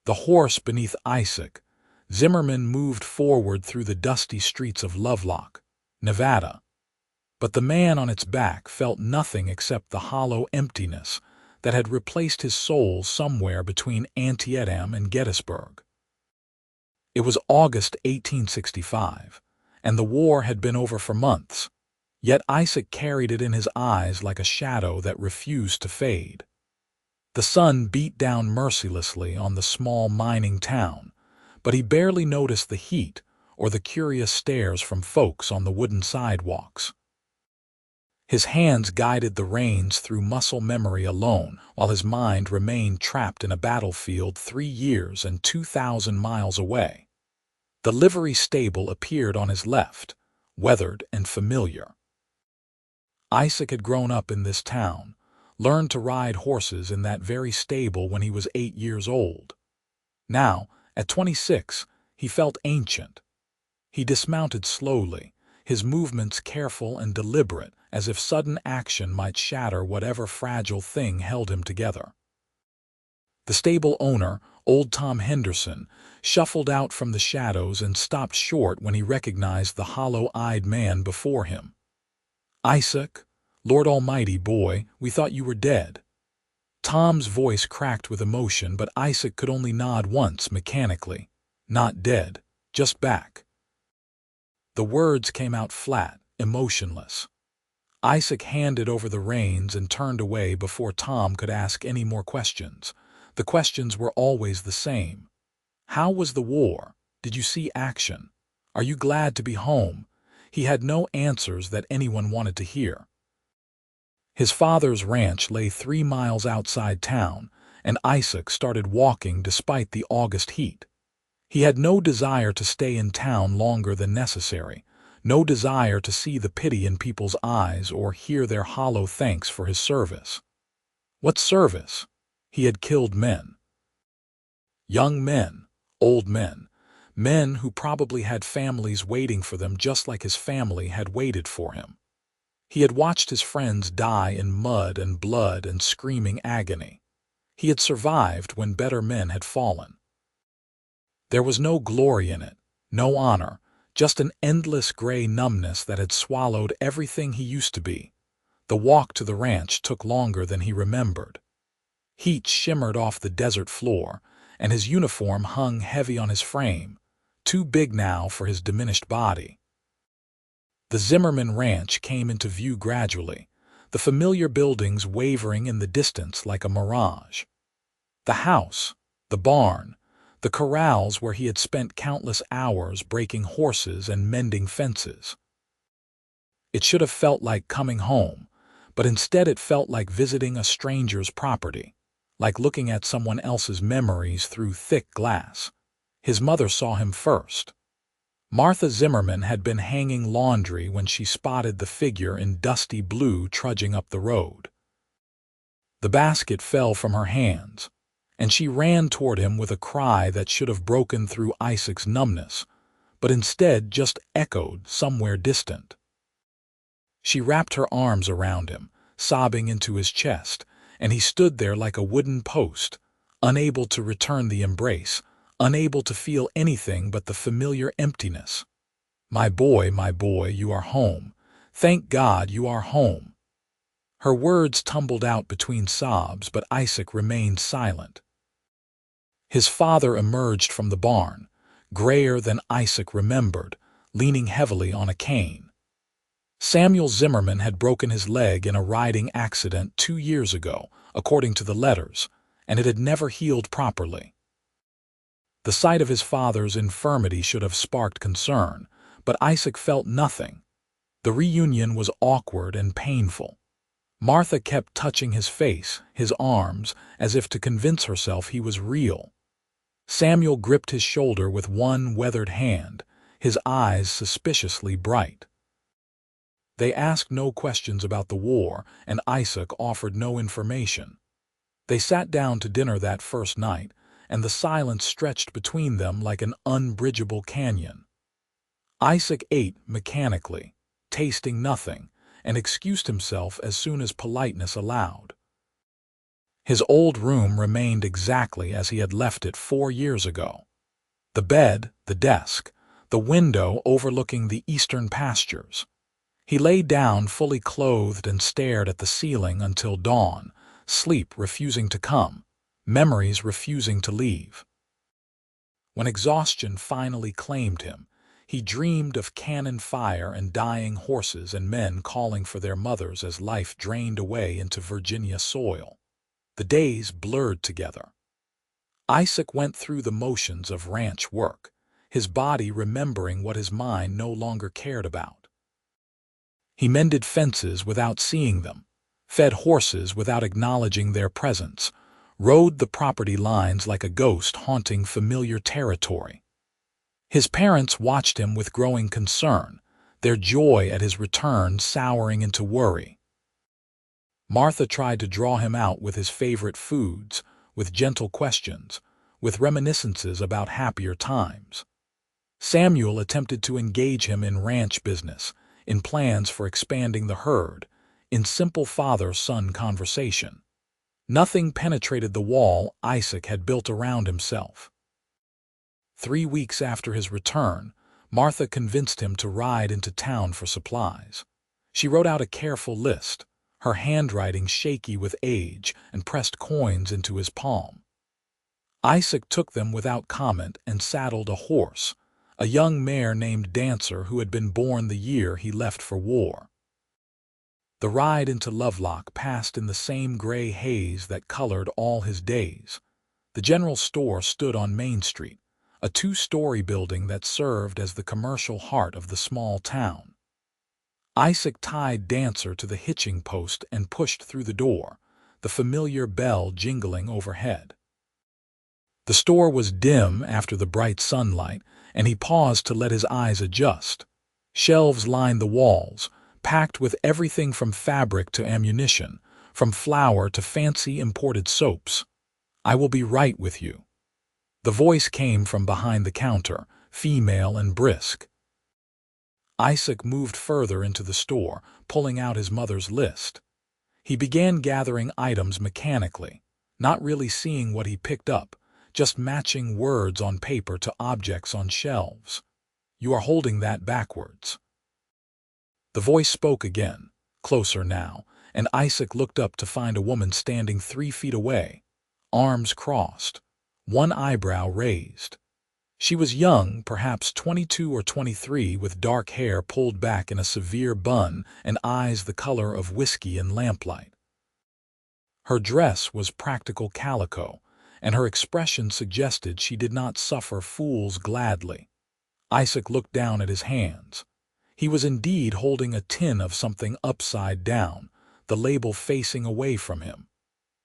The horse beneath Isaac, Zimmerman moved forward through the dusty streets of Lovelock, Nevada. But the man on its back felt nothing except the hollow emptiness that had replaced his soul somewhere between Antietam and Gettysburg. It was August 1865, and the war had been over for months, yet Isaac carried it in his eyes like a shadow that refused to fade. The sun beat down mercilessly on the small mining town, but he barely noticed the heat or the curious stares from folks on the wooden sidewalks. His hands guided the reins through muscle memory alone, while his mind remained trapped in a battlefield 3 years and 2,000 miles away. The livery stable appeared on his left, weathered and familiar. Isaac had grown up in this town, learned to ride horses in that very stable when he was 8 years old. Now, at 26, he felt ancient. He dismounted slowly, his movements careful and deliberate, as if sudden action might shatter whatever fragile thing held him together. The stable owner, old Tom Henderson, shuffled out from the shadows and stopped short when he recognized the hollow-eyed man before him. "Isaac, Lord Almighty, boy, we thought you were dead." Tom's voice cracked with emotion, but Isaac could only nod once mechanically. "Not dead, just back." The words came out flat, emotionless. Isaac handed over the reins and turned away before Tom could ask any more questions. The questions were always the same. How was the war? Did you see action? Are you glad to be home? He had no answers that anyone wanted to hear. His father's ranch lay 3 miles outside town, and Isaac started walking despite the August heat. He had no desire to stay in town longer than necessary, no desire to see the pity in people's eyes or hear their hollow thanks for his service. What service? He had killed men. Young men, old men, men who probably had families waiting for them just like his family had waited for him. He had watched his friends die in mud and blood and screaming agony. He had survived when better men had fallen. There was no glory in it, no honor, just an endless gray numbness that had swallowed everything he used to be. The walk to the ranch took longer than he remembered. Heat shimmered off the desert floor, and his uniform hung heavy on his frame, too big now for his diminished body. The Zimmerman ranch came into view gradually, the familiar buildings wavering in the distance like a mirage. The house, the barn, the corrals where he had spent countless hours breaking horses and mending fences. It should have felt like coming home, but instead it felt like visiting a stranger's property, like looking at someone else's memories through thick glass. His mother saw him first. Martha Zimmerman had been hanging laundry when she spotted the figure in dusty blue trudging up the road. The basket fell from her hands, and she ran toward him with a cry that should have broken through Isaac's numbness, but instead just echoed somewhere distant. She wrapped her arms around him, sobbing into his chest, and he stood there like a wooden post, unable to return the embrace, unable to feel anything but the familiar emptiness. My boy, you are home. Thank God you are home." Her words tumbled out between sobs, but Isaac remained silent. His father emerged from the barn, grayer than Isaac remembered, leaning heavily on a cane. Samuel Zimmerman had broken his leg in a riding accident 2 years ago, according to the letters, and it had never healed properly. The sight of his father's infirmity should have sparked concern, but Isaac felt nothing. The reunion was awkward and painful. Martha kept touching his face, his arms, as if to convince herself he was real. Samuel gripped his shoulder with one weathered hand, his eyes suspiciously bright. They asked no questions about the war, and Isaac offered no information. They sat down to dinner that first night, and the silence stretched between them like an unbridgeable canyon. Isaac ate mechanically, tasting nothing, and excused himself as soon as politeness allowed. His old room remained exactly as he had left it 4 years ago. The bed, the desk, the window overlooking the eastern pastures. He lay down fully clothed and stared at the ceiling until dawn, sleep refusing to come, memories refusing to leave. When exhaustion finally claimed him, he dreamed of cannon fire and dying horses and men calling for their mothers as life drained away into Virginia soil. The days blurred together. Isaac went through the motions of ranch work, his body remembering what his mind no longer cared about. He mended fences without seeing them, fed horses without acknowledging their presence, rode the property lines like a ghost haunting familiar territory. His parents watched him with growing concern, their joy at his return souring into worry. Martha tried to draw him out with his favorite foods, with gentle questions, with reminiscences about happier times. Samuel attempted to engage him in ranch business, in plans for expanding the herd, in simple father-son conversation. Nothing penetrated the wall Isaac had built around himself. 3 weeks after his return, Martha convinced him to ride into town for supplies. She wrote out a careful list, her handwriting shaky with age, and pressed coins into his palm. Isaac took them without comment and saddled a horse, a young mare named Dancer who had been born the year he left for war. The ride into Lovelock passed in the same gray haze that colored all his days. The general store stood on Main Street, a 2-story building that served as the commercial heart of the small town. Isaac tied Dancer to the hitching post and pushed through the door, the familiar bell jingling overhead. The store was dim after the bright sunlight, and he paused to let his eyes adjust. Shelves lined the walls, packed with everything from fabric to ammunition, from flour to fancy imported soaps. "I will be right with you." The voice came from behind the counter, female and brisk. Isaac moved further into the store, pulling out his mother's list. He began gathering items mechanically, not really seeing what he picked up, just matching words on paper to objects on shelves. "You are holding that backwards." The voice spoke again, closer now, and Isaac looked up to find a woman standing 3 feet away, arms crossed, one eyebrow raised. She was young, perhaps 22 or 23, with dark hair pulled back in a severe bun and eyes the color of whiskey in lamplight. Her dress was practical calico, and her expression suggested she did not suffer fools gladly. Isaac looked down at his hands. He was indeed holding a tin of something upside down, the label facing away from him.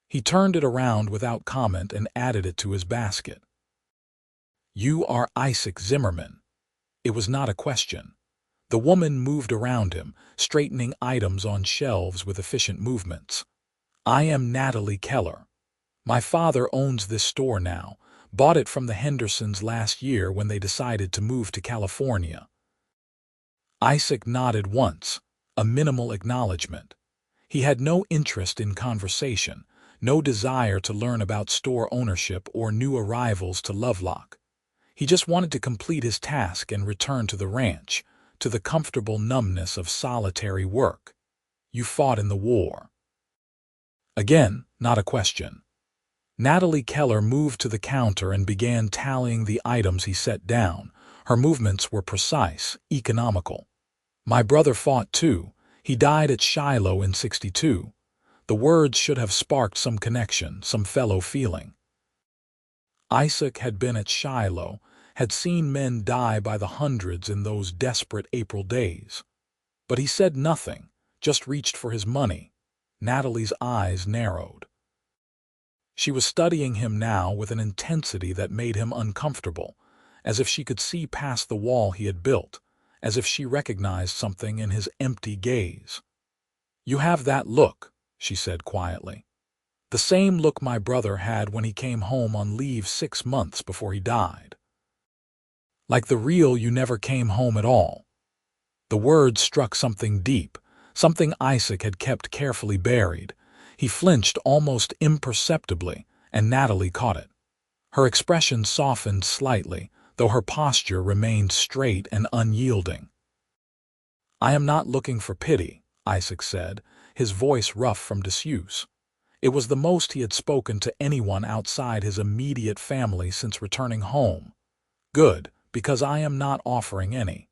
He turned it around without comment and added it to his basket. "You are Isaac Zimmerman." It was not a question. The woman moved around him, straightening items on shelves with efficient movements. "I am Natalie Keller. My father owns this store now, bought it from the Hendersons last year when they decided to move to California." Isaac nodded once, a minimal acknowledgement. He had no interest in conversation, no desire to learn about store ownership or new arrivals to Lovelock. He just wanted to complete his task and return to the ranch, to the comfortable numbness of solitary work. "You fought in the war." Again, not a question. Natalie Keller moved to the counter and began tallying the items he set down. Her movements were precise, economical. "My brother fought too. He died at Shiloh in '62. The words should have sparked some connection, some fellow feeling. Isaac had been at Shiloh, had seen men die by the hundreds in those desperate April days. But he said nothing, just reached for his money. Natalie's eyes narrowed. She was studying him now with an intensity that made him uncomfortable, as if she could see past the wall he had built, as if she recognized something in his empty gaze. "You have that look," she said quietly. "The same look my brother had when he came home on leave 6 months before he died. Like the real you never came home at all." The words struck something deep, something Isaac had kept carefully buried. He flinched almost imperceptibly, and Natalie caught it. Her expression softened slightly, though her posture remained straight and unyielding. "I am not looking for pity," Isaac said, his voice rough from disuse. It was the most he had spoken to anyone outside his immediate family since returning home. "Good, because I am not offering any."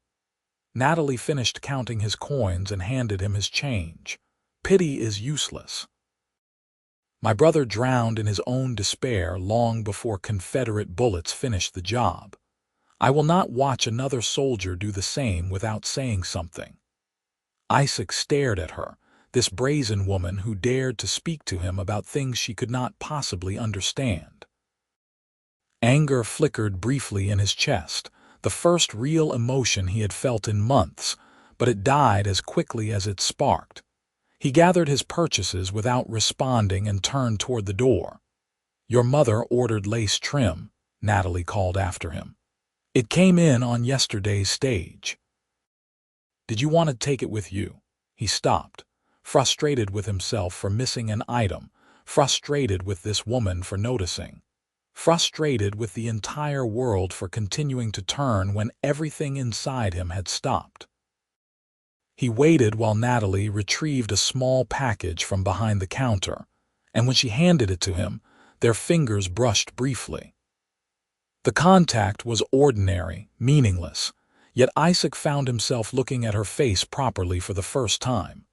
Natalie finished counting his coins and handed him his change. "Pity is useless. My brother drowned in his own despair long before Confederate bullets finished the job. I will not watch another soldier do the same without saying something." Isaac stared at her, this brazen woman who dared to speak to him about things she could not possibly understand. Anger flickered briefly in his chest, the first real emotion he had felt in months, but it died as quickly as it sparked. He gathered his purchases without responding and turned toward the door. "Your mother ordered lace trim," Natalie called after him. "It came in on yesterday's stage. Did you want to take it with you?" He stopped, frustrated with himself for missing an item, frustrated with this woman for noticing, frustrated with the entire world for continuing to turn when everything inside him had stopped. He waited while Natalie retrieved a small package from behind the counter, and when she handed it to him, their fingers brushed briefly. The contact was ordinary, meaningless, yet Isaac found himself looking at her face properly for the first time.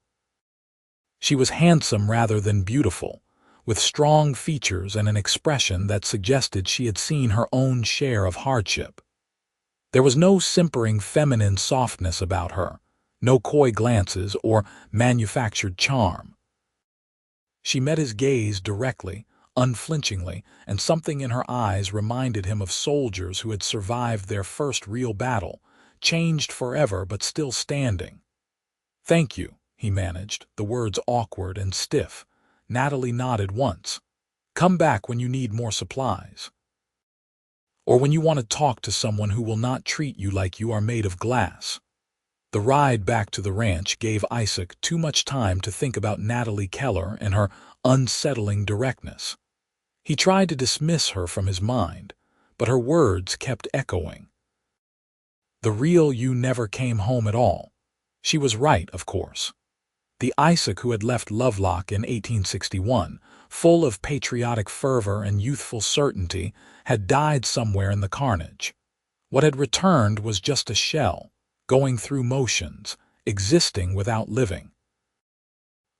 She was handsome rather than beautiful, with strong features and an expression that suggested she had seen her own share of hardship. There was no simpering feminine softness about her, no coy glances or manufactured charm. She met his gaze directly, unflinchingly, and something in her eyes reminded him of soldiers who had survived their first real battle, changed forever but still standing. "Thank you," he managed, the words awkward and stiff. Natalie nodded once. "Come back when you need more supplies. Or when you want to talk to someone who will not treat you like you are made of glass." The ride back to the ranch gave Isaac too much time to think about Natalie Keller and her unsettling directness. He tried to dismiss her from his mind, but her words kept echoing. The real you never came home at all. She was right, of course. The Isaac who had left Lovelock in 1861, full of patriotic fervor and youthful certainty, had died somewhere in the carnage. What had returned was just a shell, going through motions, existing without living.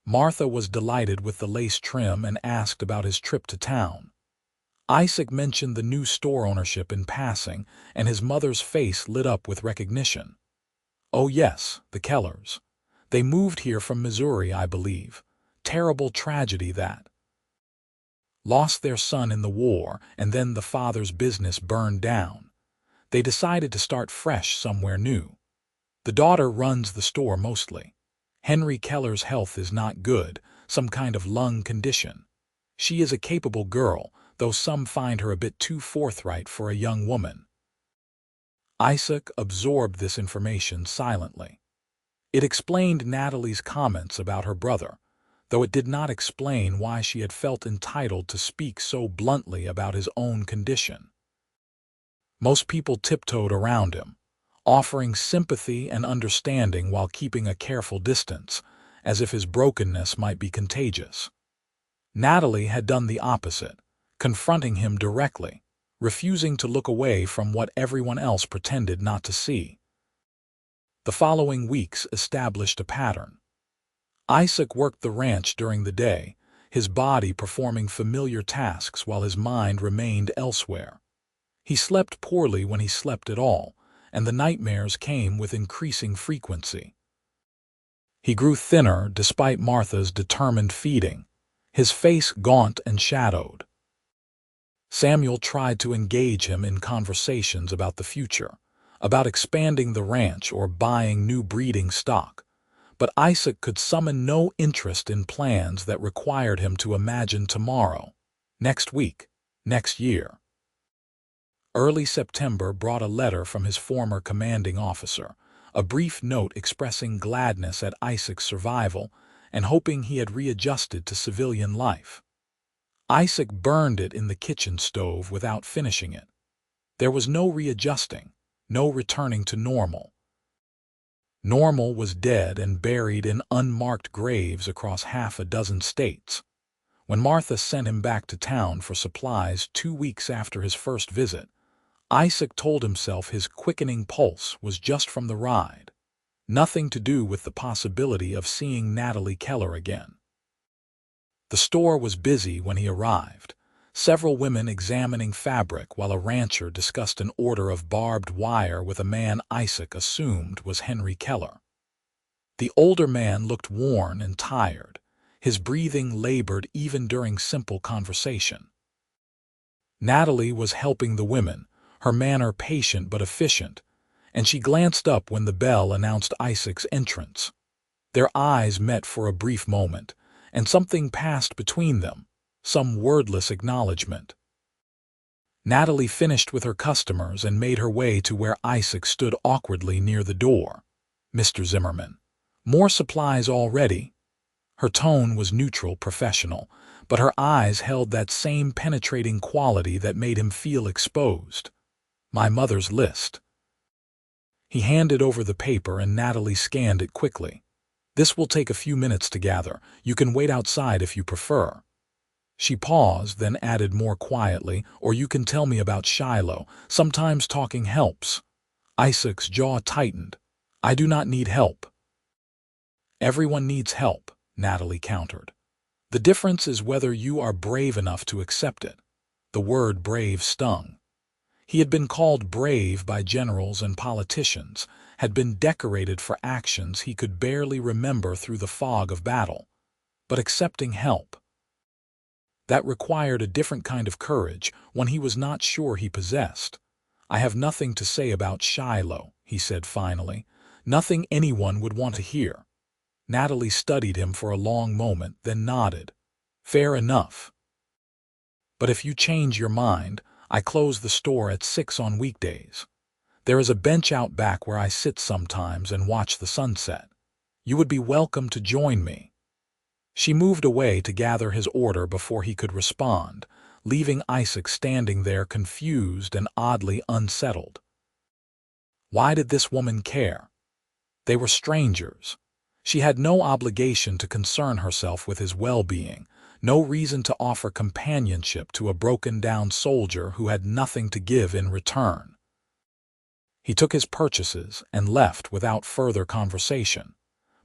Martha was delighted with the lace trim and asked about his trip to town. Isaac mentioned the new store ownership in passing, and his mother's face lit up with recognition. "Oh yes, the Kellers. They moved here from Missouri, I believe. Terrible tragedy that. Lost their son in the war, and then the father's business burned down. They decided to start fresh somewhere new. The daughter runs the store mostly. Henry Keller's health is not good, some kind of lung condition. She is a capable girl, though some find her a bit too forthright for a young woman." Isaac absorbed this information silently. It explained Natalie's comments about her brother, though it did not explain why she had felt entitled to speak so bluntly about his own condition. Most people tiptoed around him, offering sympathy and understanding while keeping a careful distance, as if his brokenness might be contagious. Natalie had done the opposite, confronting him directly, refusing to look away from what everyone else pretended not to see. The following weeks established a pattern. Isaac worked the ranch during the day, his body performing familiar tasks while his mind remained elsewhere. He slept poorly when he slept at all, and the nightmares came with increasing frequency. He grew thinner despite Martha's determined feeding, his face gaunt and shadowed. Samuel tried to engage him in conversations about the future, about expanding the ranch or buying new breeding stock, but Isaac could summon no interest in plans that required him to imagine tomorrow, next week, next year. Early September brought a letter from his former commanding officer, a brief note expressing gladness at Isaac's survival and hoping he had readjusted to civilian life. Isaac burned it in the kitchen stove without finishing it. There was no readjusting, no returning to normal. Normal was dead and buried in unmarked graves across half a dozen states. When Martha sent him back to town for supplies 2 weeks after his first visit, Isaac told himself his quickening pulse was just from the ride, nothing to do with the possibility of seeing Natalie Keller again. The store was busy when he arrived, several women examining fabric while a rancher discussed an order of barbed wire with a man Isaac assumed was Henry Keller. The older man looked worn and tired, his breathing labored even during simple conversation. Natalie was helping the women, her manner patient but efficient, and she glanced up when the bell announced Isaac's entrance. Their eyes met for a brief moment, and something passed between them, some wordless acknowledgement. Natalie finished with her customers and made her way to where Isaac stood awkwardly near the door. "Mr. Zimmerman, more supplies already?" Her tone was neutral, professional, but her eyes held that same penetrating quality that made him feel exposed. "My mother's list." He handed over the paper and Natalie scanned it quickly. "This will take a few minutes to gather. You can wait outside if you prefer." She paused, then added more quietly, "Or you can tell me about Shiloh. Sometimes talking helps." Isaac's jaw tightened. "I do not need help." "Everyone needs help," Natalie countered. "The difference is whether you are brave enough to accept it." The word brave stung. He had been called brave by generals and politicians, had been decorated for actions he could barely remember through the fog of battle. But accepting help, that required a different kind of courage, one he was not sure he possessed. "I have nothing to say about Shiloh," he said finally. "Nothing anyone would want to hear." Natalie studied him for a long moment, then nodded. "Fair enough. But if you change your mind, I close the store at 6 on weekdays. There is a bench out back where I sit sometimes and watch the sunset. You would be welcome to join me." She moved away to gather his order before he could respond, leaving Isaac standing there confused and oddly unsettled. Why did this woman care? They were strangers. She had no obligation to concern herself with his well-being, no reason to offer companionship to a broken-down soldier who had nothing to give in return. He took his purchases and left without further conversation,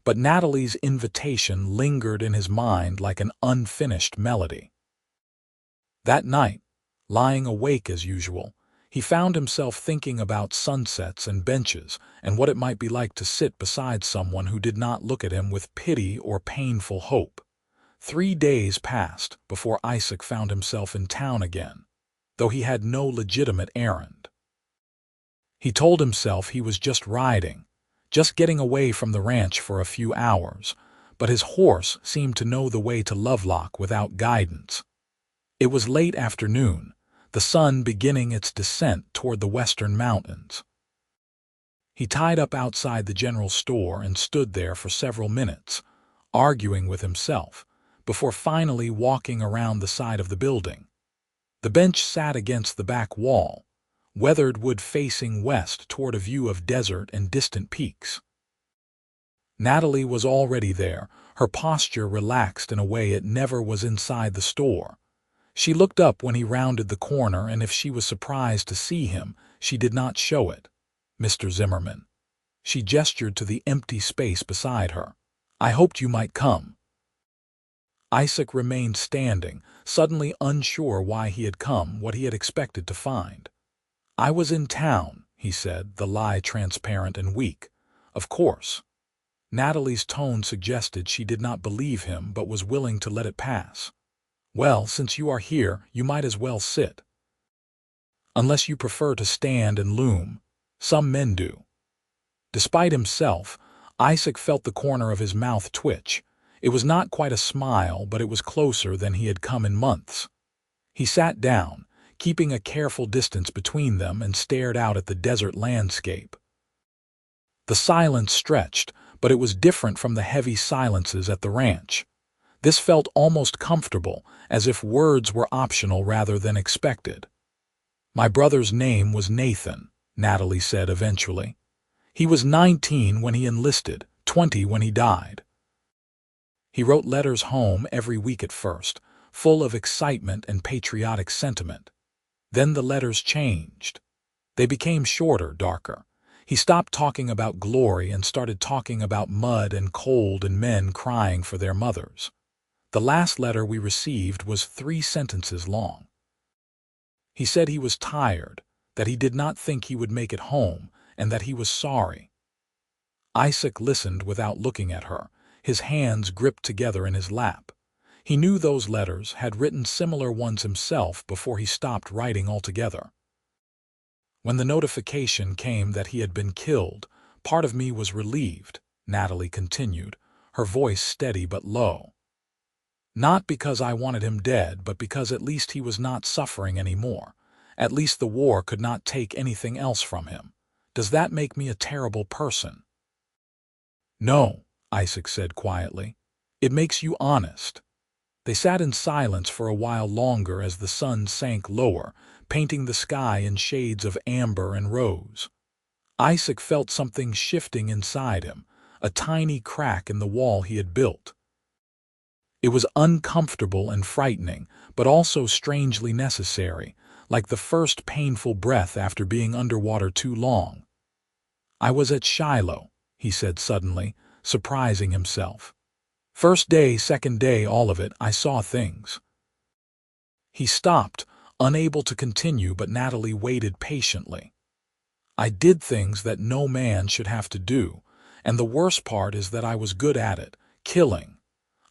but Natalie's invitation lingered in his mind like an unfinished melody. That night, lying awake as usual, he found himself thinking about sunsets and benches and what it might be like to sit beside someone who did not look at him with pity or painful hope. 3 days passed before Isaac found himself in town again, though he had no legitimate errand. He told himself he was just riding, just getting away from the ranch for a few hours, but his horse seemed to know the way to Lovelock without guidance. It was late afternoon, the sun beginning its descent toward the western mountains. He tied up outside the general store and stood there for several minutes, arguing with himself, before finally walking around the side of the building. The bench sat against the back wall, weathered wood facing west toward a view of desert and distant peaks. Natalie was already there, her posture relaxed in a way it never was inside the store. She looked up when he rounded the corner, and if she was surprised to see him, she did not show it. "Mr. Zimmerman." She gestured to the empty space beside her. "I hoped you might come." Isaac remained standing, suddenly unsure why he had come, what he had expected to find. "I was in town," he said, the lie transparent and weak. "Of course." Natalie's tone suggested she did not believe him but was willing to let it pass. "Well, since you are here, you might as well sit. Unless you prefer to stand and loom. Some men do." Despite himself, Isaac felt the corner of his mouth twitch. It was not quite a smile, but it was closer than he had come in months. He sat down, keeping a careful distance between them, and stared out at the desert landscape. The silence stretched, but it was different from the heavy silences at the ranch. This felt almost comfortable, as if words were optional rather than expected. "My brother's name was Nathan," Natalie said eventually. "He was 19 when he enlisted, 20 when he died. He wrote letters home every week at first, full of excitement and patriotic sentiment. Then the letters changed. They became shorter, darker. He stopped talking about glory and started talking about mud and cold and men crying for their mothers. The last letter we received was 3 sentences long. He said he was tired, that he did not think he would make it home, and that he was sorry." Isaac listened without looking at her, his hands gripped together in his lap. He knew those letters, had written similar ones himself before he stopped writing altogether. "When the notification came that he had been killed, part of me was relieved," Natalie continued, her voice steady but low. "Not because I wanted him dead, but because at least he was not suffering anymore. At least the war could not take anything else from him. Does that make me a terrible person?" "No," Isaac said quietly. "It makes you honest." They sat in silence for a while longer as the sun sank lower, painting the sky in shades of amber and rose. Isaac felt something shifting inside him, a tiny crack in the wall he had built. It was uncomfortable and frightening, but also strangely necessary, like the first painful breath after being underwater too long. "I was at Shiloh," he said suddenly, surprising himself. "First day, second day, all of it, I saw things." He stopped, unable to continue, but Natalie waited patiently. "I did things that no man should have to do, and the worst part is that I was good at it, killing.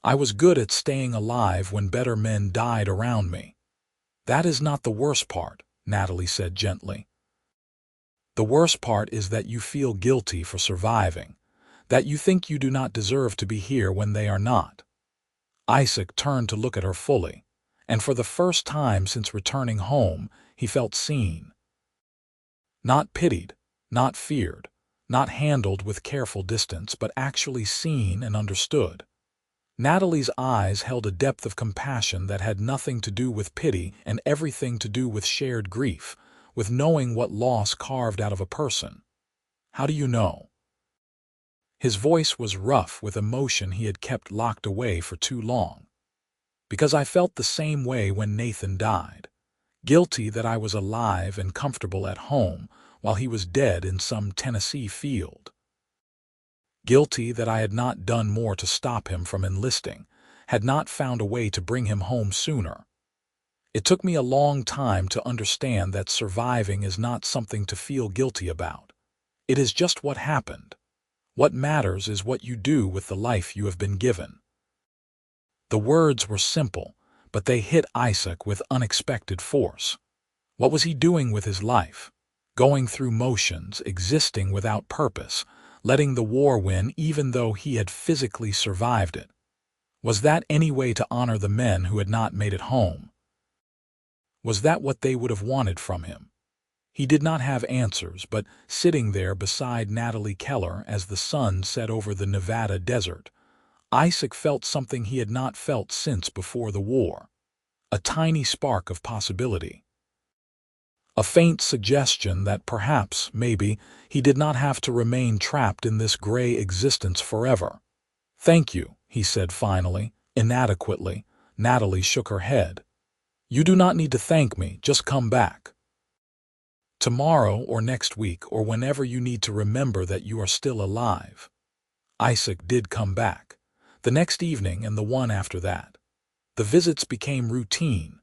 I was good at staying alive when better men died around me." "That is not the worst part," Natalie said gently. "The worst part is that you feel guilty for surviving, that you think you do not deserve to be here when they are not." Isaac turned to look at her fully, and for the first time since returning home, he felt seen. Not pitied, not feared, not handled with careful distance, but actually seen and understood. Natalie's eyes held a depth of compassion that had nothing to do with pity and everything to do with shared grief, with knowing what loss carved out of a person. "How do you know?" His voice was rough with emotion he had kept locked away for too long. "Because I felt the same way when Nathan died. Guilty that I was alive and comfortable at home while he was dead in some Tennessee field. Guilty that I had not done more to stop him from enlisting, had not found a way to bring him home sooner. It took me a long time to understand that surviving is not something to feel guilty about. It is just what happened. What matters is what you do with the life you have been given." The words were simple, but they hit Isaac with unexpected force. What was he doing with his life? Going through motions, existing without purpose, letting the war win even though he had physically survived it. Was that any way to honor the men who had not made it home? Was that what they would have wanted from him? He did not have answers, but sitting there beside Natalie Keller as the sun set over the Nevada desert, Isaac felt something he had not felt since before the war. A tiny spark of possibility. A faint suggestion that perhaps, maybe, he did not have to remain trapped in this gray existence forever. "Thank you," he said finally, inadequately. Natalie shook her head. "You do not need to thank me, just come back. Tomorrow or next week or whenever you need to remember that you are still alive." Isaac did come back. The next evening and the one after that. The visits became routine.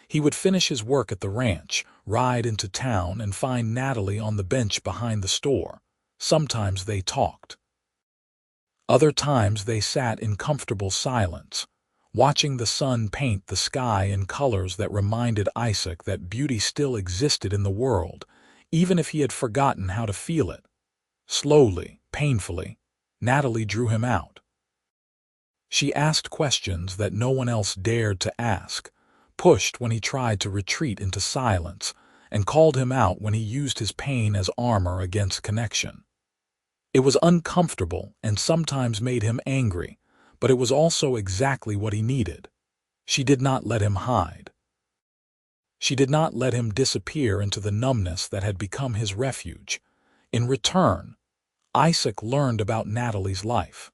He would finish his work at the ranch, ride into town, and find Natalie on the bench behind the store. Sometimes they talked. Other times they sat in comfortable silence, watching the sun paint the sky in colors that reminded Isaac that beauty still existed in the world, even if he had forgotten how to feel it. Slowly, painfully, Natalie drew him out. She asked questions that no one else dared to ask, pushed when he tried to retreat into silence, and called him out when he used his pain as armor against connection. It was uncomfortable and sometimes made him angry, but it was also exactly what he needed. She did not let him hide. She did not let him disappear into the numbness that had become his refuge. In return, Isaac learned about Natalie's life.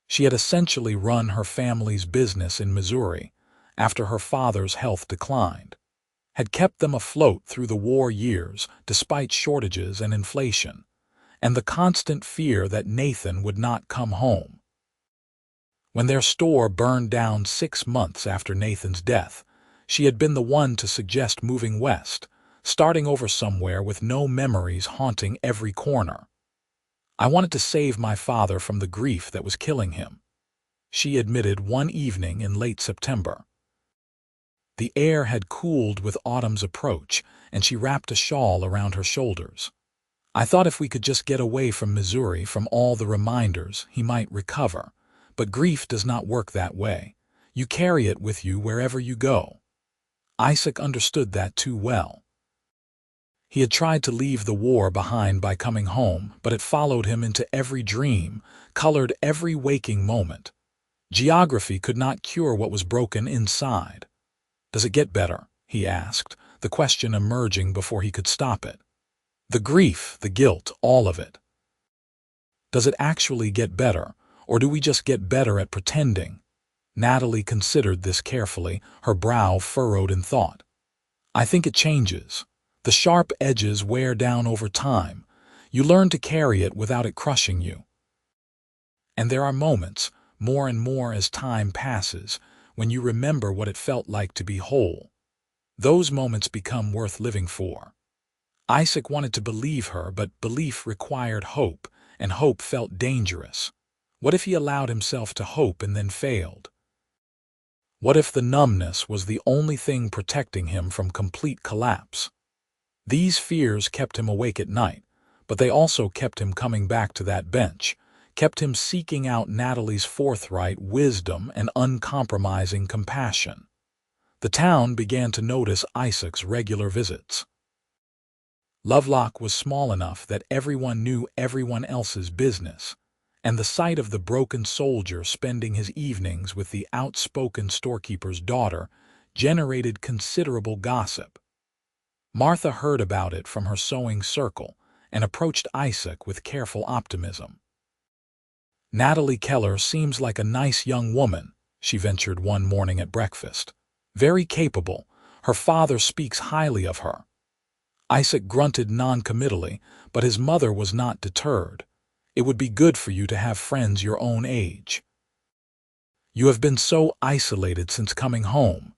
She had essentially run her family's business in Missouri after her father's health declined, had kept them afloat through the war years despite shortages and inflation, and the constant fear that Nathan would not come home. When their store burned down 6 months after Nathan's death, she had been the one to suggest moving west, starting over somewhere with no memories haunting every corner. "I wanted to save my father from the grief that was killing him," she admitted one evening in late September. The air had cooled with autumn's approach, and she wrapped a shawl around her shoulders. "I thought if we could just get away from Missouri, from all the reminders, he might recover. But grief does not work that way. You carry it with you wherever you go." Isaac understood that too well. He had tried to leave the war behind by coming home, but it followed him into every dream, colored every waking moment. Geography could not cure what was broken inside. "Does it get better?" he asked, the question emerging before he could stop it. The grief, the guilt, all of it. Does it actually get better, or do we just get better at pretending? Natalie considered this carefully, her brow furrowed in thought. "I think it changes. The sharp edges wear down over time. You learn to carry it without it crushing you. And there are moments, more and more as time passes, when you remember what it felt like to be whole. Those moments become worth living for." Isaac wanted to believe her, but belief required hope, and hope felt dangerous. What if he allowed himself to hope and then failed? What if the numbness was the only thing protecting him from complete collapse? These fears kept him awake at night, but they also kept him coming back to that bench, kept him seeking out Natalie's forthright wisdom and uncompromising compassion. The town began to notice Isaac's regular visits. Lovelock was small enough that everyone knew everyone else's business, and the sight of the broken soldier spending his evenings with the outspoken storekeeper's daughter generated considerable gossip. Martha heard about it from her sewing circle and approached Isaac with careful optimism. "Natalie Keller seems like a nice young woman," she ventured one morning at breakfast. "Very capable. Her father speaks highly of her." Isaac grunted non-committally, but his mother was not deterred. "It would be good for you to have friends your own age. You have been so isolated since coming home."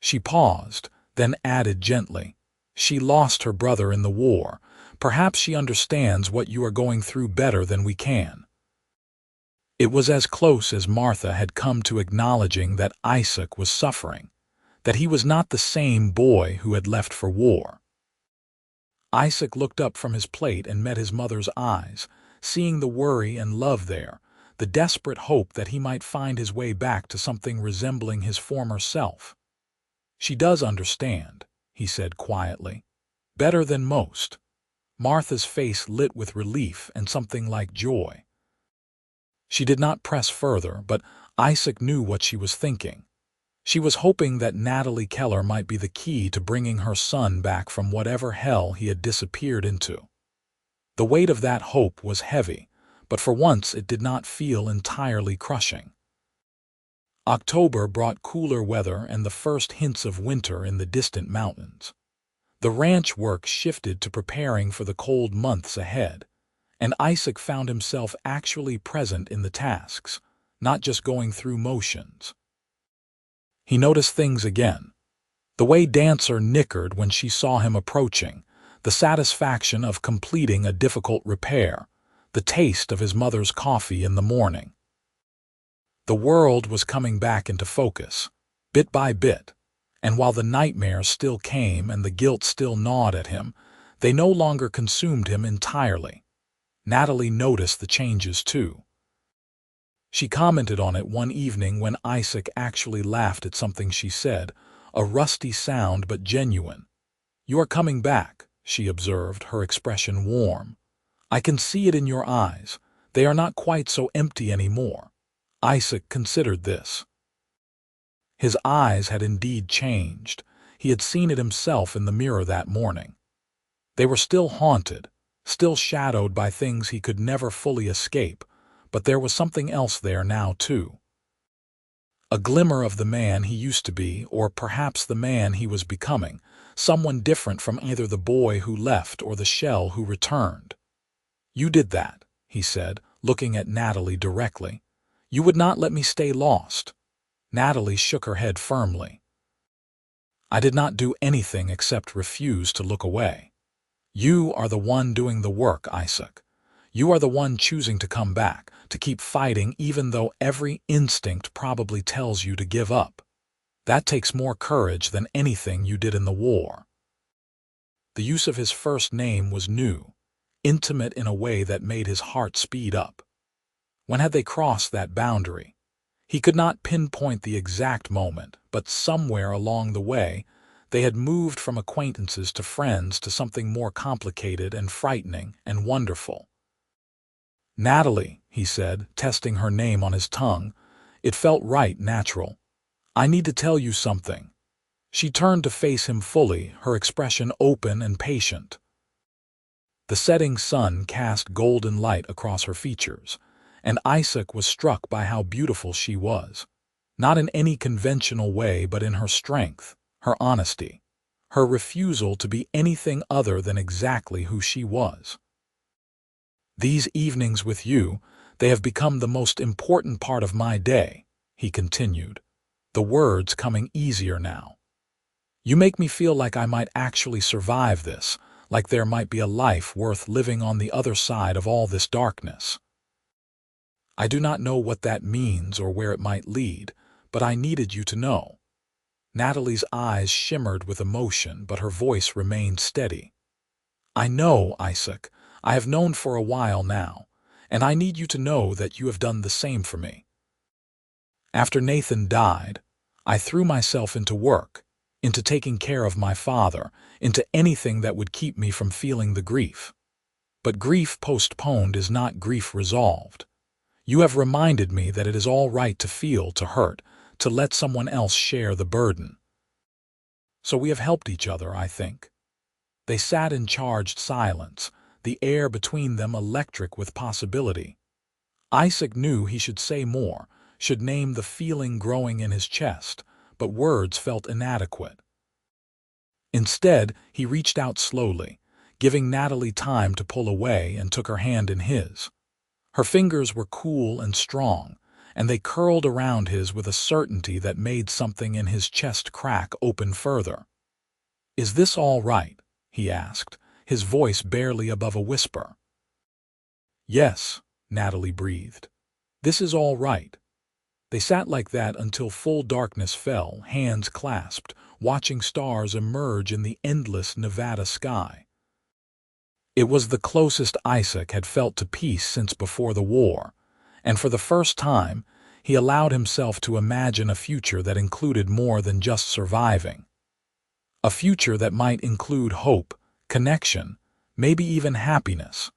She paused, then added gently, "She lost her brother in the war. Perhaps she understands what you are going through better than we can." It was as close as Martha had come to acknowledging that Isaac was suffering, that he was not the same boy who had left for war. Isaac looked up from his plate and met his mother's eyes, seeing the worry and love there, the desperate hope that he might find his way back to something resembling his former self. "She does understand," he said quietly. "Better than most." Martha's face lit with relief and something like joy. She did not press further, but Isaac knew what she was thinking. She was hoping that Natalie Keller might be the key to bringing her son back from whatever hell he had disappeared into. The weight of that hope was heavy, but for once it did not feel entirely crushing. October brought cooler weather and the first hints of winter in the distant mountains. The ranch work shifted to preparing for the cold months ahead, and Isaac found himself actually present in the tasks, not just going through motions. He noticed things again. The way Dancer nickered when she saw him approaching, the satisfaction of completing a difficult repair, the taste of his mother's coffee in the morning. The world was coming back into focus, bit by bit, and while the nightmares still came and the guilt still gnawed at him, they no longer consumed him entirely. Natalie noticed the changes too. She commented on it one evening when Isaac actually laughed at something she said, a rusty sound but genuine. "You are coming back," she observed, her expression warm. I can see it in your eyes. They are not quite so empty anymore. Isaac considered this. His eyes had indeed changed. He had seen it himself in the mirror that morning. They were still haunted, still shadowed by things he could never fully escape, but there was something else there now, too. A glimmer of the man he used to be, or perhaps the man he was becoming, someone different from either the boy who left or the shell who returned. "You did that," he said, looking at Natalie directly. "You would not let me stay lost." Natalie shook her head firmly. "I did not do anything except refuse to look away. You are the one doing the work, Isaac. You are the one choosing to come back, to keep fighting even though every instinct probably tells you to give up. That takes more courage than anything you did in the war." The use of his first name was new, intimate in a way that made his heart speed up. When had they crossed that boundary? He could not pinpoint the exact moment, but somewhere along the way, they had moved from acquaintances to friends to something more complicated and frightening and wonderful. "Natalie," he said, testing her name on his tongue. It felt right, natural. "I need to tell you something." She turned to face him fully, her expression open and patient. The setting sun cast golden light across her features, and Isaac was struck by how beautiful she was. Not in any conventional way, but in her strength, her honesty, her refusal to be anything other than exactly who she was. "These evenings with you, they have become the most important part of my day," he continued, the words coming easier now. "You make me feel like I might actually survive this, like there might be a life worth living on the other side of all this darkness. I do not know what that means or where it might lead, but I needed you to know." Natalie's eyes shimmered with emotion, but her voice remained steady. "I know, Isaac. I have known for a while now, and I need you to know that you have done the same for me. After Nathan died, I threw myself into work, into taking care of my father, into anything that would keep me from feeling the grief. But grief postponed is not grief resolved. You have reminded me that it is all right to feel, to hurt, to let someone else share the burden. So we have helped each other, I think." They sat in charged silence, the air between them electric with possibility. Isaac knew he should say more, should name the feeling growing in his chest, but words felt inadequate. Instead, he reached out slowly, giving Natalie time to pull away, and took her hand in his. Her fingers were cool and strong, and they curled around his with a certainty that made something in his chest crack open further. "Is this all right?" he asked, his voice barely above a whisper. "Yes," Natalie breathed. "This is all right." They sat like that until full darkness fell, hands clasped, watching stars emerge in the endless Nevada sky. It was the closest Isaac had felt to peace since before the war, and for the first time, he allowed himself to imagine a future that included more than just surviving. A future that might include hope, connection, maybe even happiness.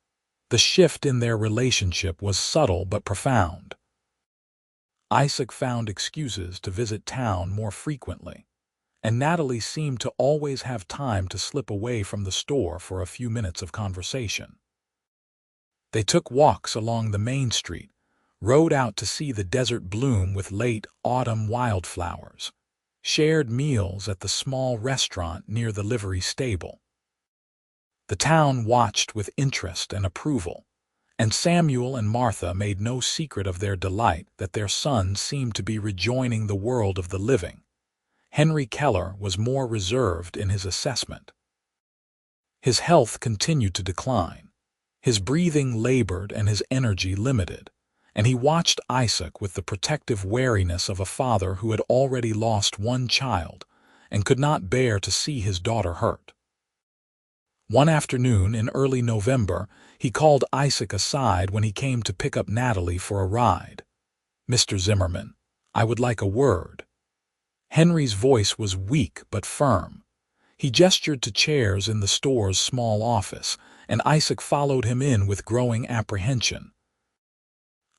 The shift in their relationship was subtle but profound. Isaac found excuses to visit town more frequently, and Natalie seemed to always have time to slip away from the store for a few minutes of conversation. They took walks along the main street, rode out to see the desert bloom with late autumn wildflowers, shared meals at the small restaurant near the livery stable. The town watched with interest and approval, and Samuel and Martha made no secret of their delight that their son seemed to be rejoining the world of the living. Henry Keller was more reserved in his assessment. His health continued to decline. His breathing labored and his energy limited, and he watched Isaac with the protective wariness of a father who had already lost one child and could not bear to see his daughter hurt. One afternoon in early November, he called Isaac aside when he came to pick up Natalie for a ride. "Mr. Zimmerman, I would like a word." Henry's voice was weak but firm. He gestured to chairs in the store's small office, and Isaac followed him in with growing apprehension.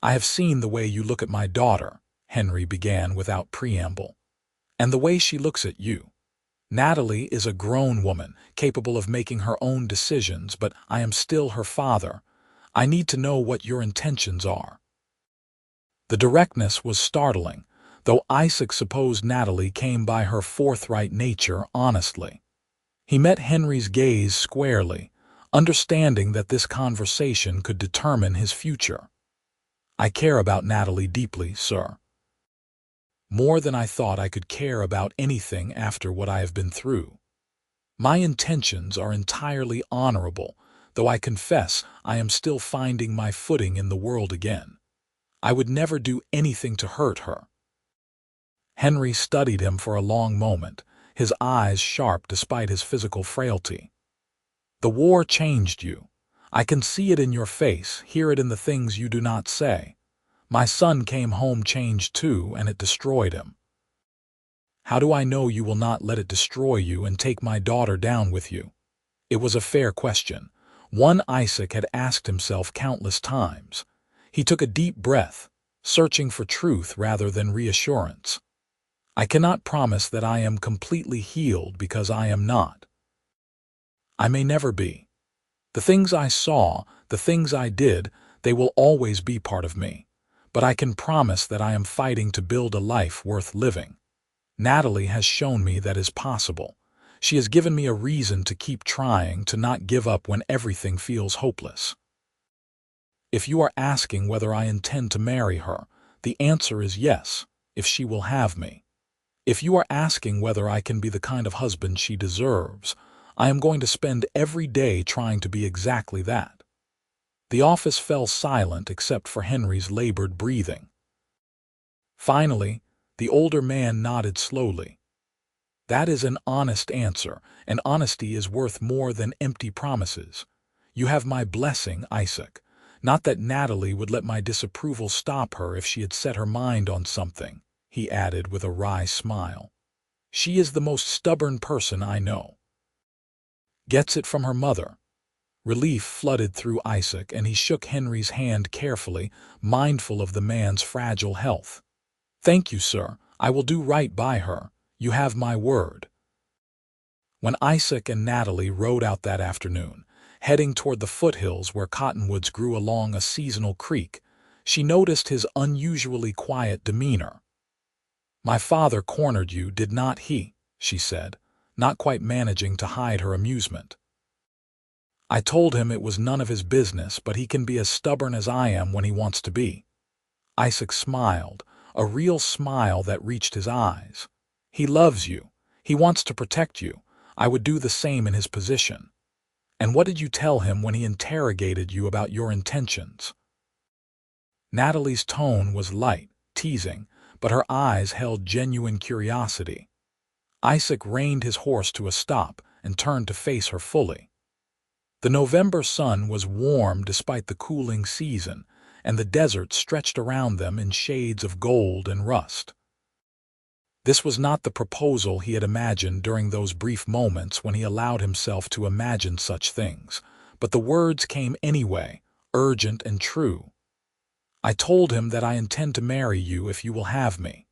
"I have seen the way you look at my daughter," Henry began without preamble, "and the way she looks at you. Natalie is a grown woman, capable of making her own decisions, but I am still her father. I need to know what your intentions are." The directness was startling, though Isaac supposed Natalie came by her forthright nature honestly. He met Henry's gaze squarely, understanding that this conversation could determine his future. "I care about Natalie deeply, sir. More than I thought I could care about anything after what I have been through. My intentions are entirely honorable, though I confess I am still finding my footing in the world again. I would never do anything to hurt her." Henry studied him for a long moment, his eyes sharp despite his physical frailty. "The war changed you. I can see it in your face, hear it in the things you do not say. My son came home changed too, and it destroyed him. How do I know you will not let it destroy you and take my daughter down with you?" It was a fair question, one Isaac had asked himself countless times. He took a deep breath, searching for truth rather than reassurance. "I cannot promise that I am completely healed because I am not. I may never be. The things I saw, the things I did, they will always be part of me. But I can promise that I am fighting to build a life worth living. Natalie has shown me that is possible. She has given me a reason to keep trying, to not give up when everything feels hopeless. If you are asking whether I intend to marry her, the answer is yes, if she will have me. If you are asking whether I can be the kind of husband she deserves, I am going to spend every day trying to be exactly that." The office fell silent except for Henry's labored breathing. Finally, the older man nodded slowly. "That is an honest answer, and honesty is worth more than empty promises. You have my blessing, Isaac. Not that Natalie would let my disapproval stop her if she had set her mind on something," he added with a wry smile. "She is the most stubborn person I know. Gets it from her mother." Relief flooded through Isaac, and he shook Henry's hand carefully, mindful of the man's fragile health. "Thank you, sir. I will do right by her. You have my word." When Isaac and Natalie rode out that afternoon, heading toward the foothills where cottonwoods grew along a seasonal creek, she noticed his unusually quiet demeanor. "My father cornered you, did not he?" she said, not quite managing to hide her amusement. "I told him it was none of his business, but he can be as stubborn as I am when he wants to be." Isaac smiled, a real smile that reached his eyes. "He loves you. He wants to protect you. I would do the same in his position." "And what did you tell him when he interrogated you about your intentions?" Natalie's tone was light, teasing, but her eyes held genuine curiosity. Isaac reined his horse to a stop and turned to face her fully. The November sun was warm despite the cooling season, and the desert stretched around them in shades of gold and rust. This was not the proposal he had imagined during those brief moments when he allowed himself to imagine such things, but the words came anyway, urgent and true. "I told him that I intend to marry you if you will have me."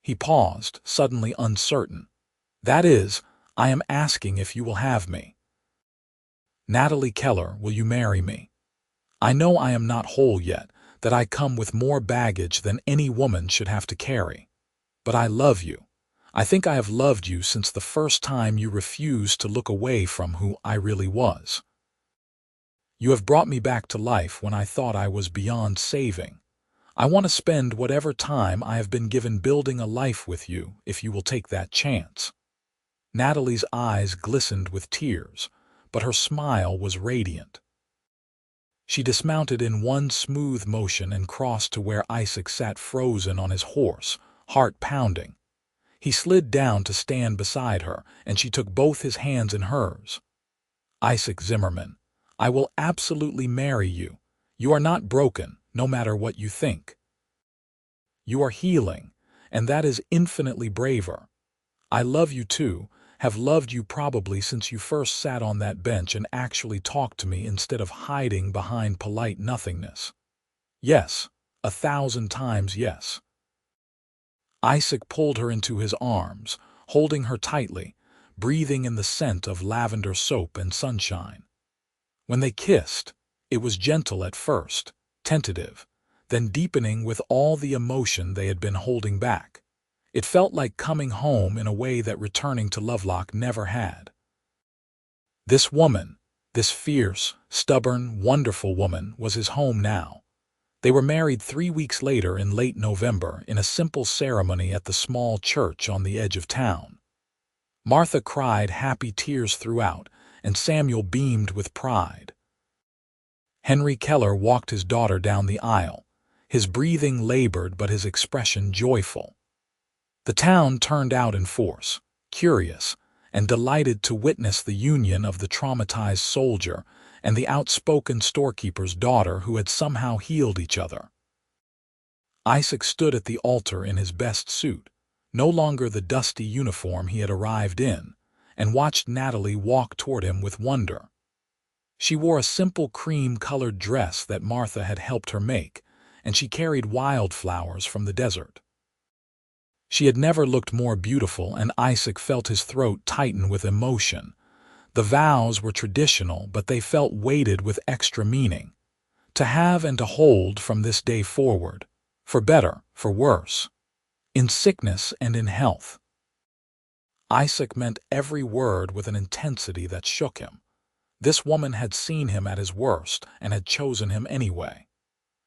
He paused, suddenly uncertain. "That is, I am asking if you will have me. Natalie Keller, will you marry me? I know I am not whole yet, that I come with more baggage than any woman should have to carry. But I love you. I think I have loved you since the first time you refused to look away from who I really was. You have brought me back to life when I thought I was beyond saving. I want to spend whatever time I have been given building a life with you, if you will take that chance." Natalie's eyes glistened with tears, but her smile was radiant. She dismounted in one smooth motion and crossed to where Isaac sat frozen on his horse, heart pounding. He slid down to stand beside her, and she took both his hands in hers. "Isaac Zimmerman, I will absolutely marry you. You are not broken, no matter what you think. You are healing, and that is infinitely braver. I love you too, have loved you probably since you first sat on that bench and actually talked to me instead of hiding behind polite nothingness. Yes, 1,000 times yes. Isaac pulled her into his arms, holding her tightly, breathing in the scent of lavender soap and sunshine. When they kissed, it was gentle at first, tentative, then deepening with all the emotion they had been holding back. It felt like coming home in a way that returning to Lovelock never had. This woman, this fierce, stubborn, wonderful woman, was his home now. They were married 3 weeks later in late November in a simple ceremony at the small church on the edge of town. Martha cried happy tears throughout, and Samuel beamed with pride. Henry Keller walked his daughter down the aisle, his breathing labored but his expression joyful. The town turned out in force, curious, and delighted to witness the union of the traumatized soldier and the outspoken storekeeper's daughter who had somehow healed each other. Isaac stood at the altar in his best suit, no longer the dusty uniform he had arrived in, and watched Natalie walk toward him with wonder. She wore a simple cream-colored dress that Martha had helped her make, and she carried wildflowers from the desert. She had never looked more beautiful, and Isaac felt his throat tighten with emotion. The vows were traditional, but they felt weighted with extra meaning. To have and to hold from this day forward, for better, for worse, in sickness and in health. Isaac meant every word with an intensity that shook him. This woman had seen him at his worst and had chosen him anyway.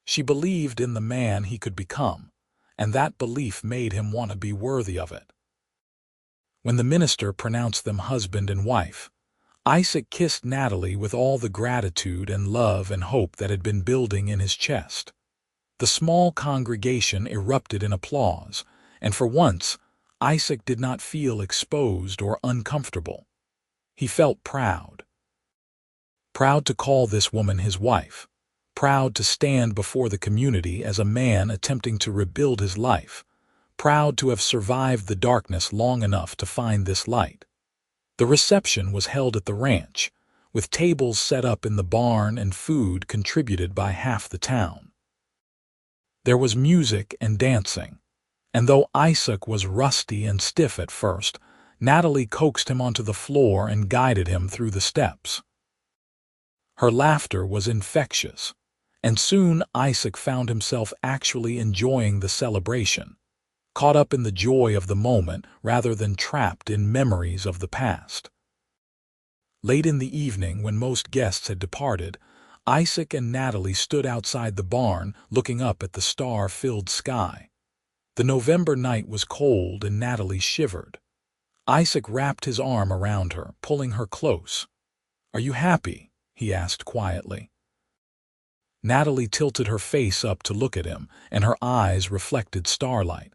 She believed in the man he could become, and that belief made him want to be worthy of it. When the minister pronounced them husband and wife, Isaac kissed Natalie with all the gratitude and love and hope that had been building in his chest. The small congregation erupted in applause, and for once, Isaac did not feel exposed or uncomfortable. He felt proud. Proud to call this woman his wife. Proud to stand before the community as a man attempting to rebuild his life. Proud to have survived the darkness long enough to find this light. The reception was held at the ranch, with tables set up in the barn and food contributed by half the town. There was music and dancing, and though Isaac was rusty and stiff at first, Natalie coaxed him onto the floor and guided him through the steps. Her laughter was infectious, and soon Isaac found himself actually enjoying the celebration, caught up in the joy of the moment rather than trapped in memories of the past. Late in the evening, when most guests had departed, Isaac and Natalie stood outside the barn looking up at the star-filled sky. The November night was cold and Natalie shivered. Isaac wrapped his arm around her, pulling her close. "Are you happy?" he asked quietly. Natalie tilted her face up to look at him, and her eyes reflected starlight.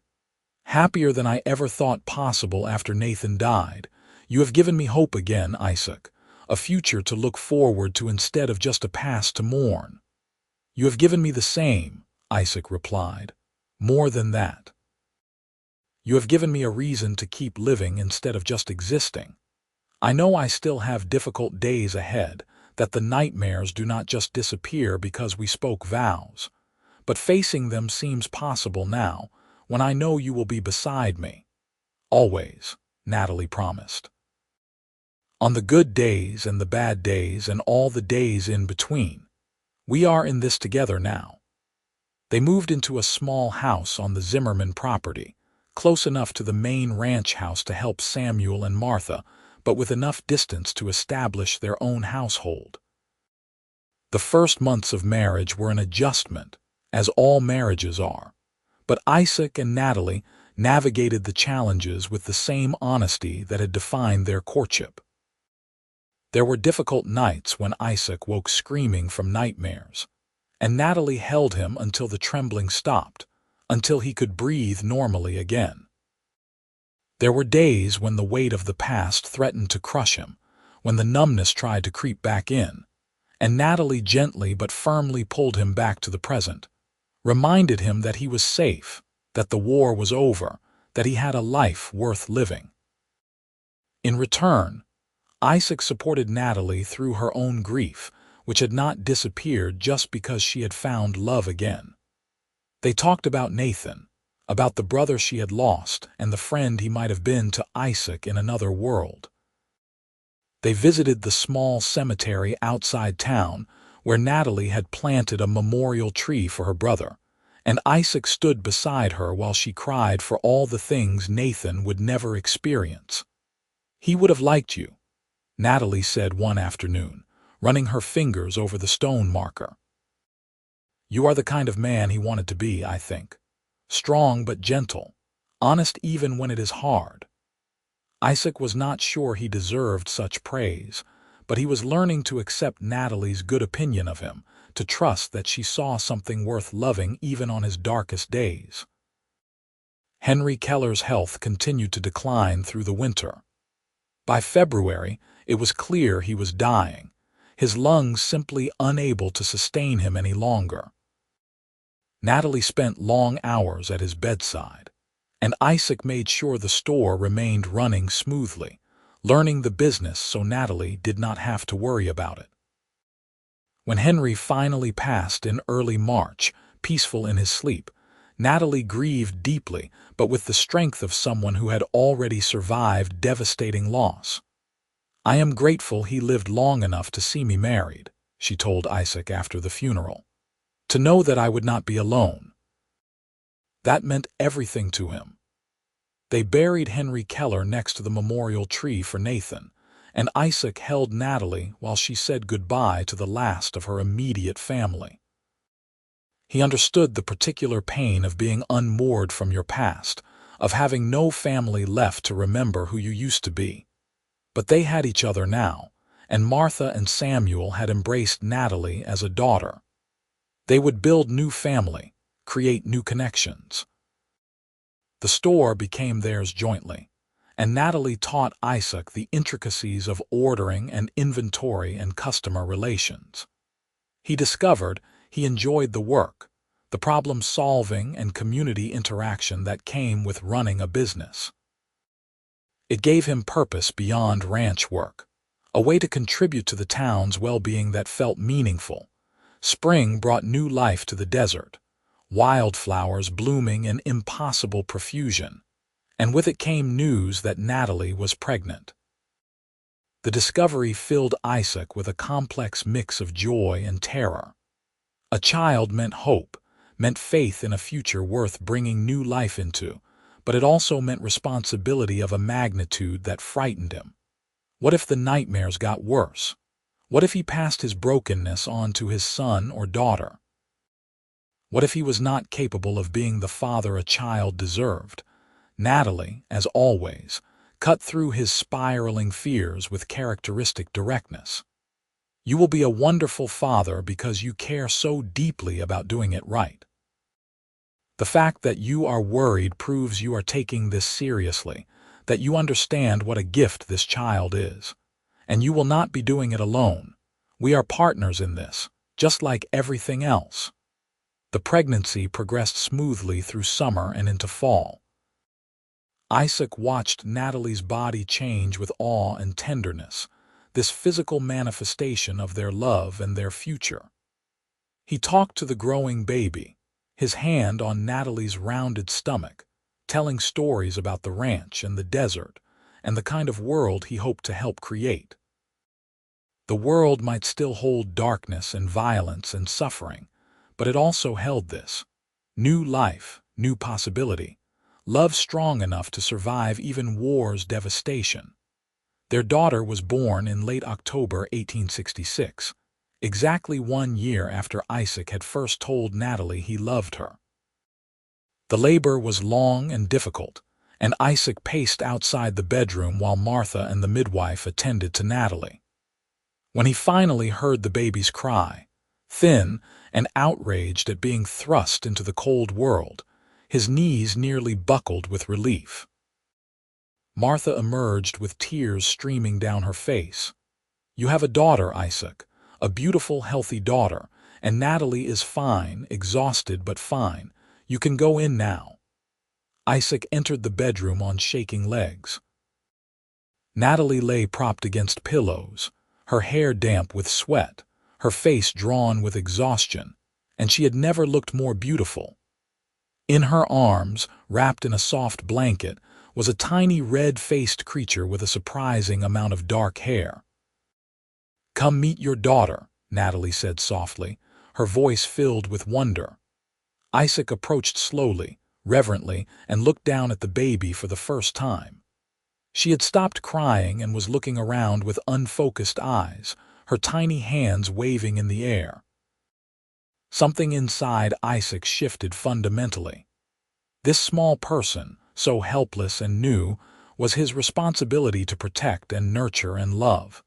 "Happier than I ever thought possible after Nathan died. You have given me hope again, Isaac, a future to look forward to instead of just a past to mourn." "You have given me the same," Isaac replied. "More than that. You have given me a reason to keep living instead of just existing. I know I still have difficult days ahead, that the nightmares do not just disappear because we spoke vows, but facing them seems possible now, when I know you will be beside me. Always," Natalie promised. "On the good days and the bad days and all the days in between. We are in this together now." They moved into a small house on the Zimmerman property, close enough to the main ranch house to help Samuel and Martha, but with enough distance to establish their own household. The first months of marriage were an adjustment, as all marriages are, but Isaac and Natalie navigated the challenges with the same honesty that had defined their courtship. There were difficult nights when Isaac woke screaming from nightmares, and Natalie held him until the trembling stopped, until he could breathe normally again. There were days when the weight of the past threatened to crush him, when the numbness tried to creep back in, and Natalie gently but firmly pulled him back to the present, reminded him that he was safe, that the war was over, that he had a life worth living. In return, Isaac supported Natalie through her own grief, which had not disappeared just because she had found love again. They talked about Nathan, about the brother she had lost and the friend he might have been to Isaac in another world. They visited the small cemetery outside town where Natalie had planted a memorial tree for her brother, and Isaac stood beside her while she cried for all the things Nathan would never experience. "He would have liked you," Natalie said one afternoon, running her fingers over the stone marker. "You are the kind of man he wanted to be, I think. Strong but gentle, honest even when it is hard." Isaac was not sure he deserved such praise, but he was learning to accept Natalie's good opinion of him, to trust that she saw something worth loving even on his darkest days. Henry Keller's health continued to decline through the winter. By February, it was clear he was dying, his lungs simply unable to sustain him any longer. Natalie spent long hours at his bedside, and Isaac made sure the store remained running smoothly, learning the business so Natalie did not have to worry about it. When Henry finally passed in early March, peaceful in his sleep, Natalie grieved deeply, but with the strength of someone who had already survived devastating loss. "I am grateful he lived long enough to see me married," she told Isaac after the funeral, "to know that I would not be alone." That meant everything to him. They buried Henry Keller next to the memorial tree for Nathan, and Isaac held Natalie while she said goodbye to the last of her immediate family. He understood the particular pain of being unmoored from your past, of having no family left to remember who you used to be. But they had each other now, and Martha and Samuel had embraced Natalie as a daughter. They would build new family, create new connections. The store became theirs jointly, and Natalie taught Isaac the intricacies of ordering and inventory and customer relations. He discovered he enjoyed the work, the problem-solving and community interaction that came with running a business. It gave him purpose beyond ranch work, a way to contribute to the town's well-being that felt meaningful. Spring brought new life to the desert, wildflowers blooming in impossible profusion, and with it came news that Natalie was pregnant. The discovery filled Isaac with a complex mix of joy and terror. A child meant hope, meant faith in a future worth bringing new life into, but it also meant responsibility of a magnitude that frightened him. What if the nightmares got worse? What if he passed his brokenness on to his son or daughter? What if he was not capable of being the father a child deserved? Natalie, as always, cut through his spiraling fears with characteristic directness. "You will be a wonderful father because you care so deeply about doing it right. The fact that you are worried proves you are taking this seriously, that you understand what a gift this child is. And you will not be doing it alone. We are partners in this, just like everything else." The pregnancy progressed smoothly through summer and into fall. Isaac watched Natalie's body change with awe and tenderness, this physical manifestation of their love and their future. He talked to the growing baby, his hand on Natalie's rounded stomach, telling stories about the ranch and the desert and the kind of world he hoped to help create. The world might still hold darkness and violence and suffering, but it also held this: new life, new possibility, love strong enough to survive even war's devastation. Their daughter was born in late October 1866, exactly 1 year after Isaac had first told Natalie he loved her. The labor was long and difficult, and Isaac paced outside the bedroom while Martha and the midwife attended to Natalie. When he finally heard the baby's cry, thin and outraged at being thrust into the cold world, his knees nearly buckled with relief. Martha emerged with tears streaming down her face. "You have a daughter, Isaac, a beautiful, healthy daughter, and Natalie is fine, exhausted but fine. You can go in now." Isaac entered the bedroom on shaking legs. Natalie lay propped against pillows, her hair damp with sweat, her face drawn with exhaustion, and she had never looked more beautiful. In her arms, wrapped in a soft blanket, was a tiny red-faced creature with a surprising amount of dark hair. "Come meet your daughter," Natalie said softly, her voice filled with wonder. Isaac approached slowly, reverently, and looked down at the baby for the first time. She had stopped crying and was looking around with unfocused eyes, her tiny hands waving in the air. Something inside Isaac shifted fundamentally. This small person, so helpless and new, was his responsibility to protect and nurture and love.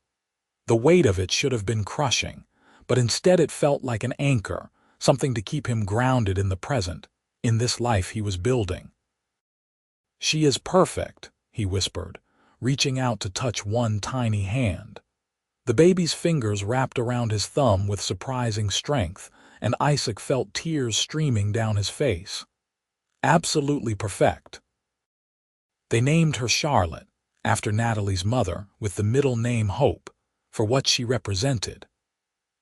The weight of it should have been crushing, but instead it felt like an anchor, something to keep him grounded in the present, in this life he was building. "She is perfect," he whispered, reaching out to touch one tiny hand. The baby's fingers wrapped around his thumb with surprising strength, and Isaac felt tears streaming down his face. Absolutely perfect. They named her Charlotte, after Natalie's mother, with the middle name Hope, for what she represented.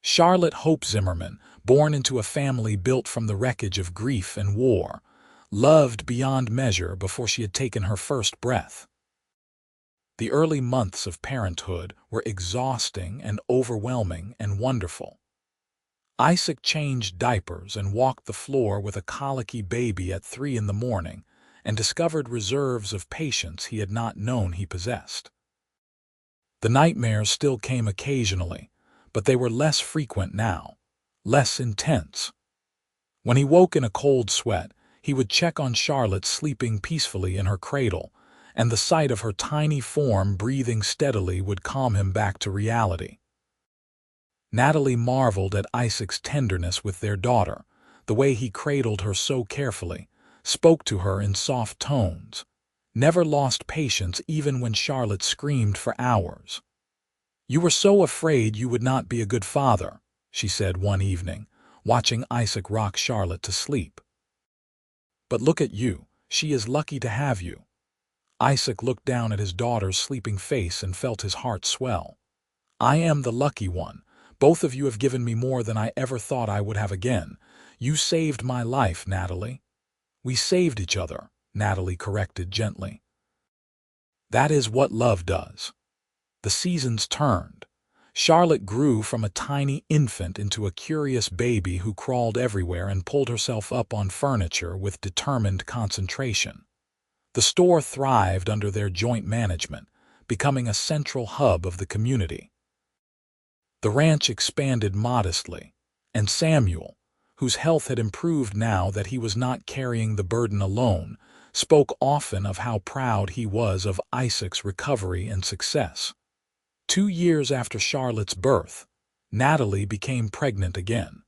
Charlotte Hope Zimmerman, born into a family built from the wreckage of grief and war, loved beyond measure before she had taken her first breath. The early months of parenthood were exhausting and overwhelming and wonderful. Isaac changed diapers and walked the floor with a colicky baby at 3 in the morning and discovered reserves of patience he had not known he possessed. The nightmares still came occasionally, but they were less frequent now, less intense. When he woke in a cold sweat, he would check on Charlotte sleeping peacefully in her cradle, and the sight of her tiny form breathing steadily would calm him back to reality. Natalie marveled at Isaac's tenderness with their daughter, the way he cradled her so carefully, spoke to her in soft tones, never lost patience even when Charlotte screamed for hours. "You were so afraid you would not be a good father," she said one evening, watching Isaac rock Charlotte to sleep. "But look at you, she is lucky to have you." Isaac looked down at his daughter's sleeping face and felt his heart swell. "I am the lucky one. Both of you have given me more than I ever thought I would have again. You saved my life, Natalie." "We saved each other," Natalie corrected gently. "That is what love does." The seasons turned. Charlotte grew from a tiny infant into a curious baby who crawled everywhere and pulled herself up on furniture with determined concentration. The store thrived under their joint management, becoming a central hub of the community. The ranch expanded modestly, and Samuel, whose health had improved now that he was not carrying the burden alone, spoke often of how proud he was of Isaac's recovery and success. 2 years after Charlotte's birth, Natalie became pregnant again.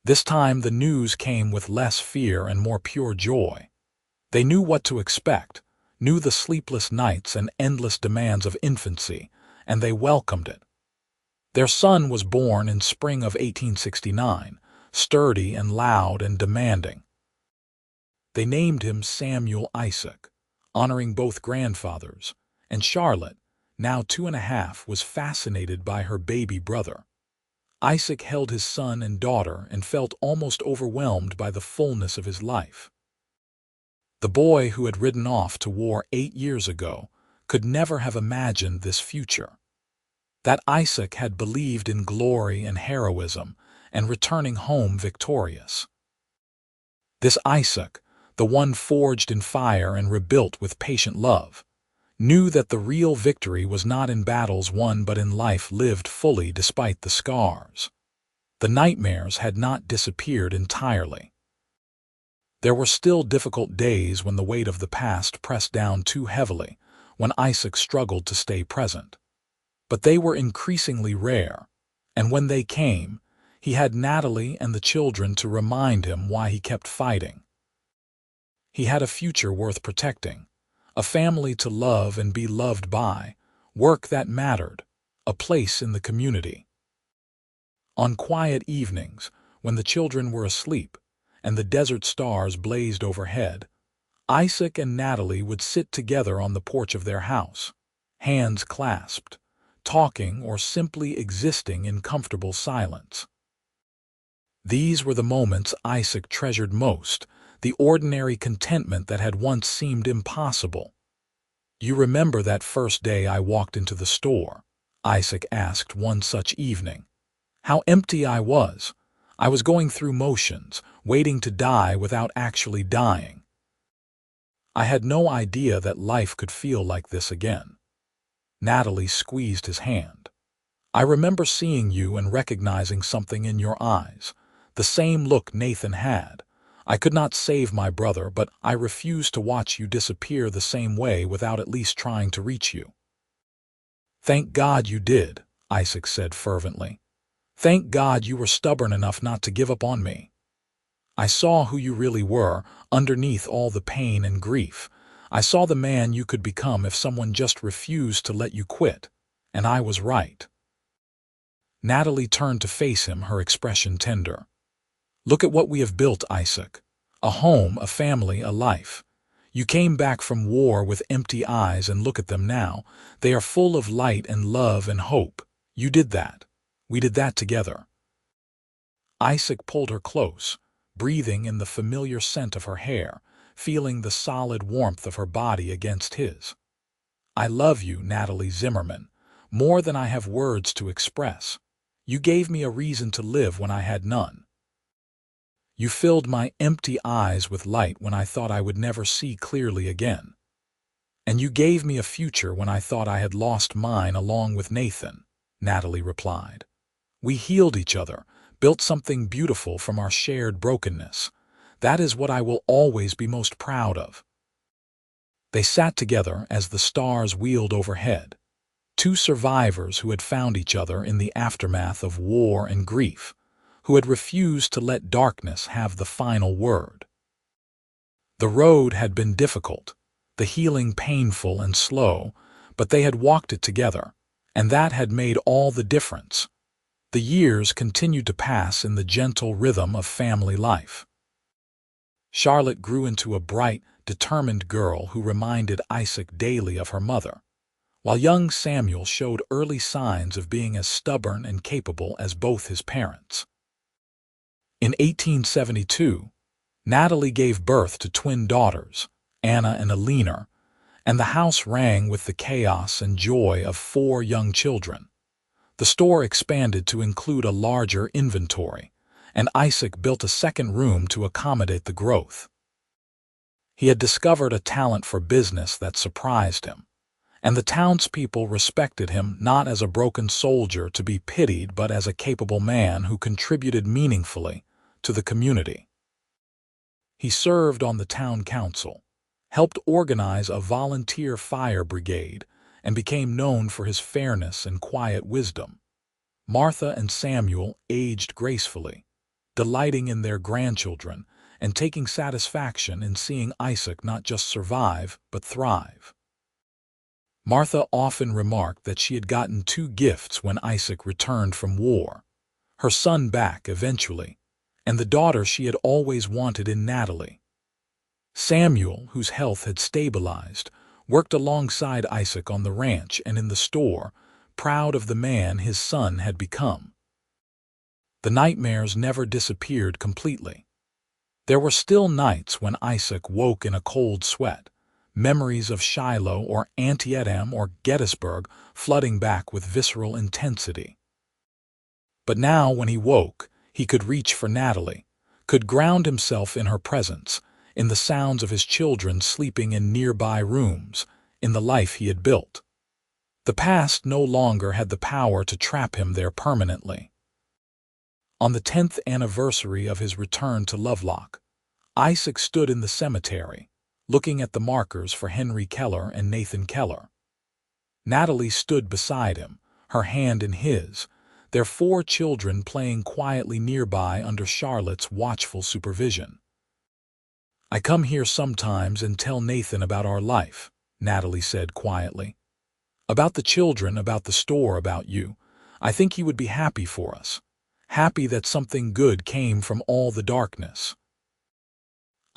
This time the news came with less fear and more pure joy. They knew what to expect, knew the sleepless nights and endless demands of infancy, and they welcomed it. Their son was born in spring of 1869, sturdy and loud and demanding. They named him Samuel Isaac, honoring both grandfathers, and Charlotte, now 2.5, was fascinated by her baby brother. Isaac held his son and daughter and felt almost overwhelmed by the fullness of his life. The boy who had ridden off to war 8 years ago could never have imagined this future. That Isaac had believed in glory and heroism and returning home victorious. This Isaac, the one forged in fire and rebuilt with patient love, knew that the real victory was not in battles won but in life lived fully despite the scars. The nightmares had not disappeared entirely. There were still difficult days when the weight of the past pressed down too heavily, when Isaac struggled to stay present. But they were increasingly rare, and when they came, he had Natalie and the children to remind him why he kept fighting. He had a future worth protecting, a family to love and be loved by, work that mattered, a place in the community. On quiet evenings, when the children were asleep and the desert stars blazed overhead, Isaac and Natalie would sit together on the porch of their house. hands clasped, talking or simply existing in comfortable silence. These were the moments Isaac treasured most, the ordinary contentment that had once seemed impossible. "You remember that first day I walked into the store?" Isaac asked one such evening. "How empty I was! I was going through motions, waiting to die without actually dying. I had no idea that life could feel like this again." Natalie squeezed his hand. "I remember seeing you and recognizing something in your eyes, the same look Nathan had. I could not save my brother, but I refused to watch you disappear the same way without at least trying to reach you." "Thank God you did," Isaac said fervently. "Thank God you were stubborn enough not to give up on me. I saw who you really were, underneath all the pain and grief. I saw the man you could become if someone just refused to let you quit. And I was right." Natalie turned to face him, her expression tender. "Look at what we have built, Isaac. A home, a family, a life. You came back from war with empty eyes, and look at them now. They are full of light and love and hope. You did that. We did that together." Isaac pulled her close, breathing in the familiar scent of her hair, feeling the solid warmth of her body against his. "I love you, Natalie Zimmerman, more than I have words to express. You gave me a reason to live when I had none. You filled my empty eyes with light when I thought I would never see clearly again. And you gave me a future when I thought I had lost mine along with Nathan," Natalie replied. "We healed each other, built something beautiful from our shared brokenness. That is what I will always be most proud of." They sat together as the stars wheeled overhead, two survivors who had found each other in the aftermath of war and grief, who had refused to let darkness have the final word. The road had been difficult, the healing painful and slow, but they had walked it together, and that had made all the difference. The years continued to pass in the gentle rhythm of family life. Charlotte grew into a bright, determined girl who reminded Isaac daily of her mother, while young Samuel showed early signs of being as stubborn and capable as both his parents. In 1872, Natalie gave birth to twin daughters, Anna and Alina, and the house rang with the chaos and joy of 4 young children. The store expanded to include a larger inventory, and Isaac built a second room to accommodate the growth. He had discovered a talent for business that surprised him, and the townspeople respected him not as a broken soldier to be pitied but as a capable man who contributed meaningfully to the community. He served on the town council, helped organize a volunteer fire brigade, and became known for his fairness and quiet wisdom. Martha and Samuel aged gracefully, delighting in their grandchildren and taking satisfaction in seeing Isaac not just survive but thrive. Martha often remarked that she had gotten 2 gifts when Isaac returned from war, her son back eventually, and the daughter she had always wanted in Natalie. Samuel, whose health had stabilized, worked alongside Isaac on the ranch and in the store, proud of the man his son had become. The nightmares never disappeared completely. There were still nights when Isaac woke in a cold sweat, memories of Shiloh or Antietam or Gettysburg flooding back with visceral intensity. But now when he woke, he could reach for Natalie, could ground himself in her presence, in the sounds of his children sleeping in nearby rooms, in the life he had built. The past no longer had the power to trap him there permanently. On the 10th anniversary of his return to Lovelock, Isaac stood in the cemetery, looking at the markers for Henry Keller and Nathan Keller. Natalie stood beside him, her hand in his, their 4 children playing quietly nearby under Charlotte's watchful supervision. "I come here sometimes and tell Nathan about our life," Natalie said quietly. "About the children, about the store, about you. I think he would be happy for us, happy that something good came from all the darkness."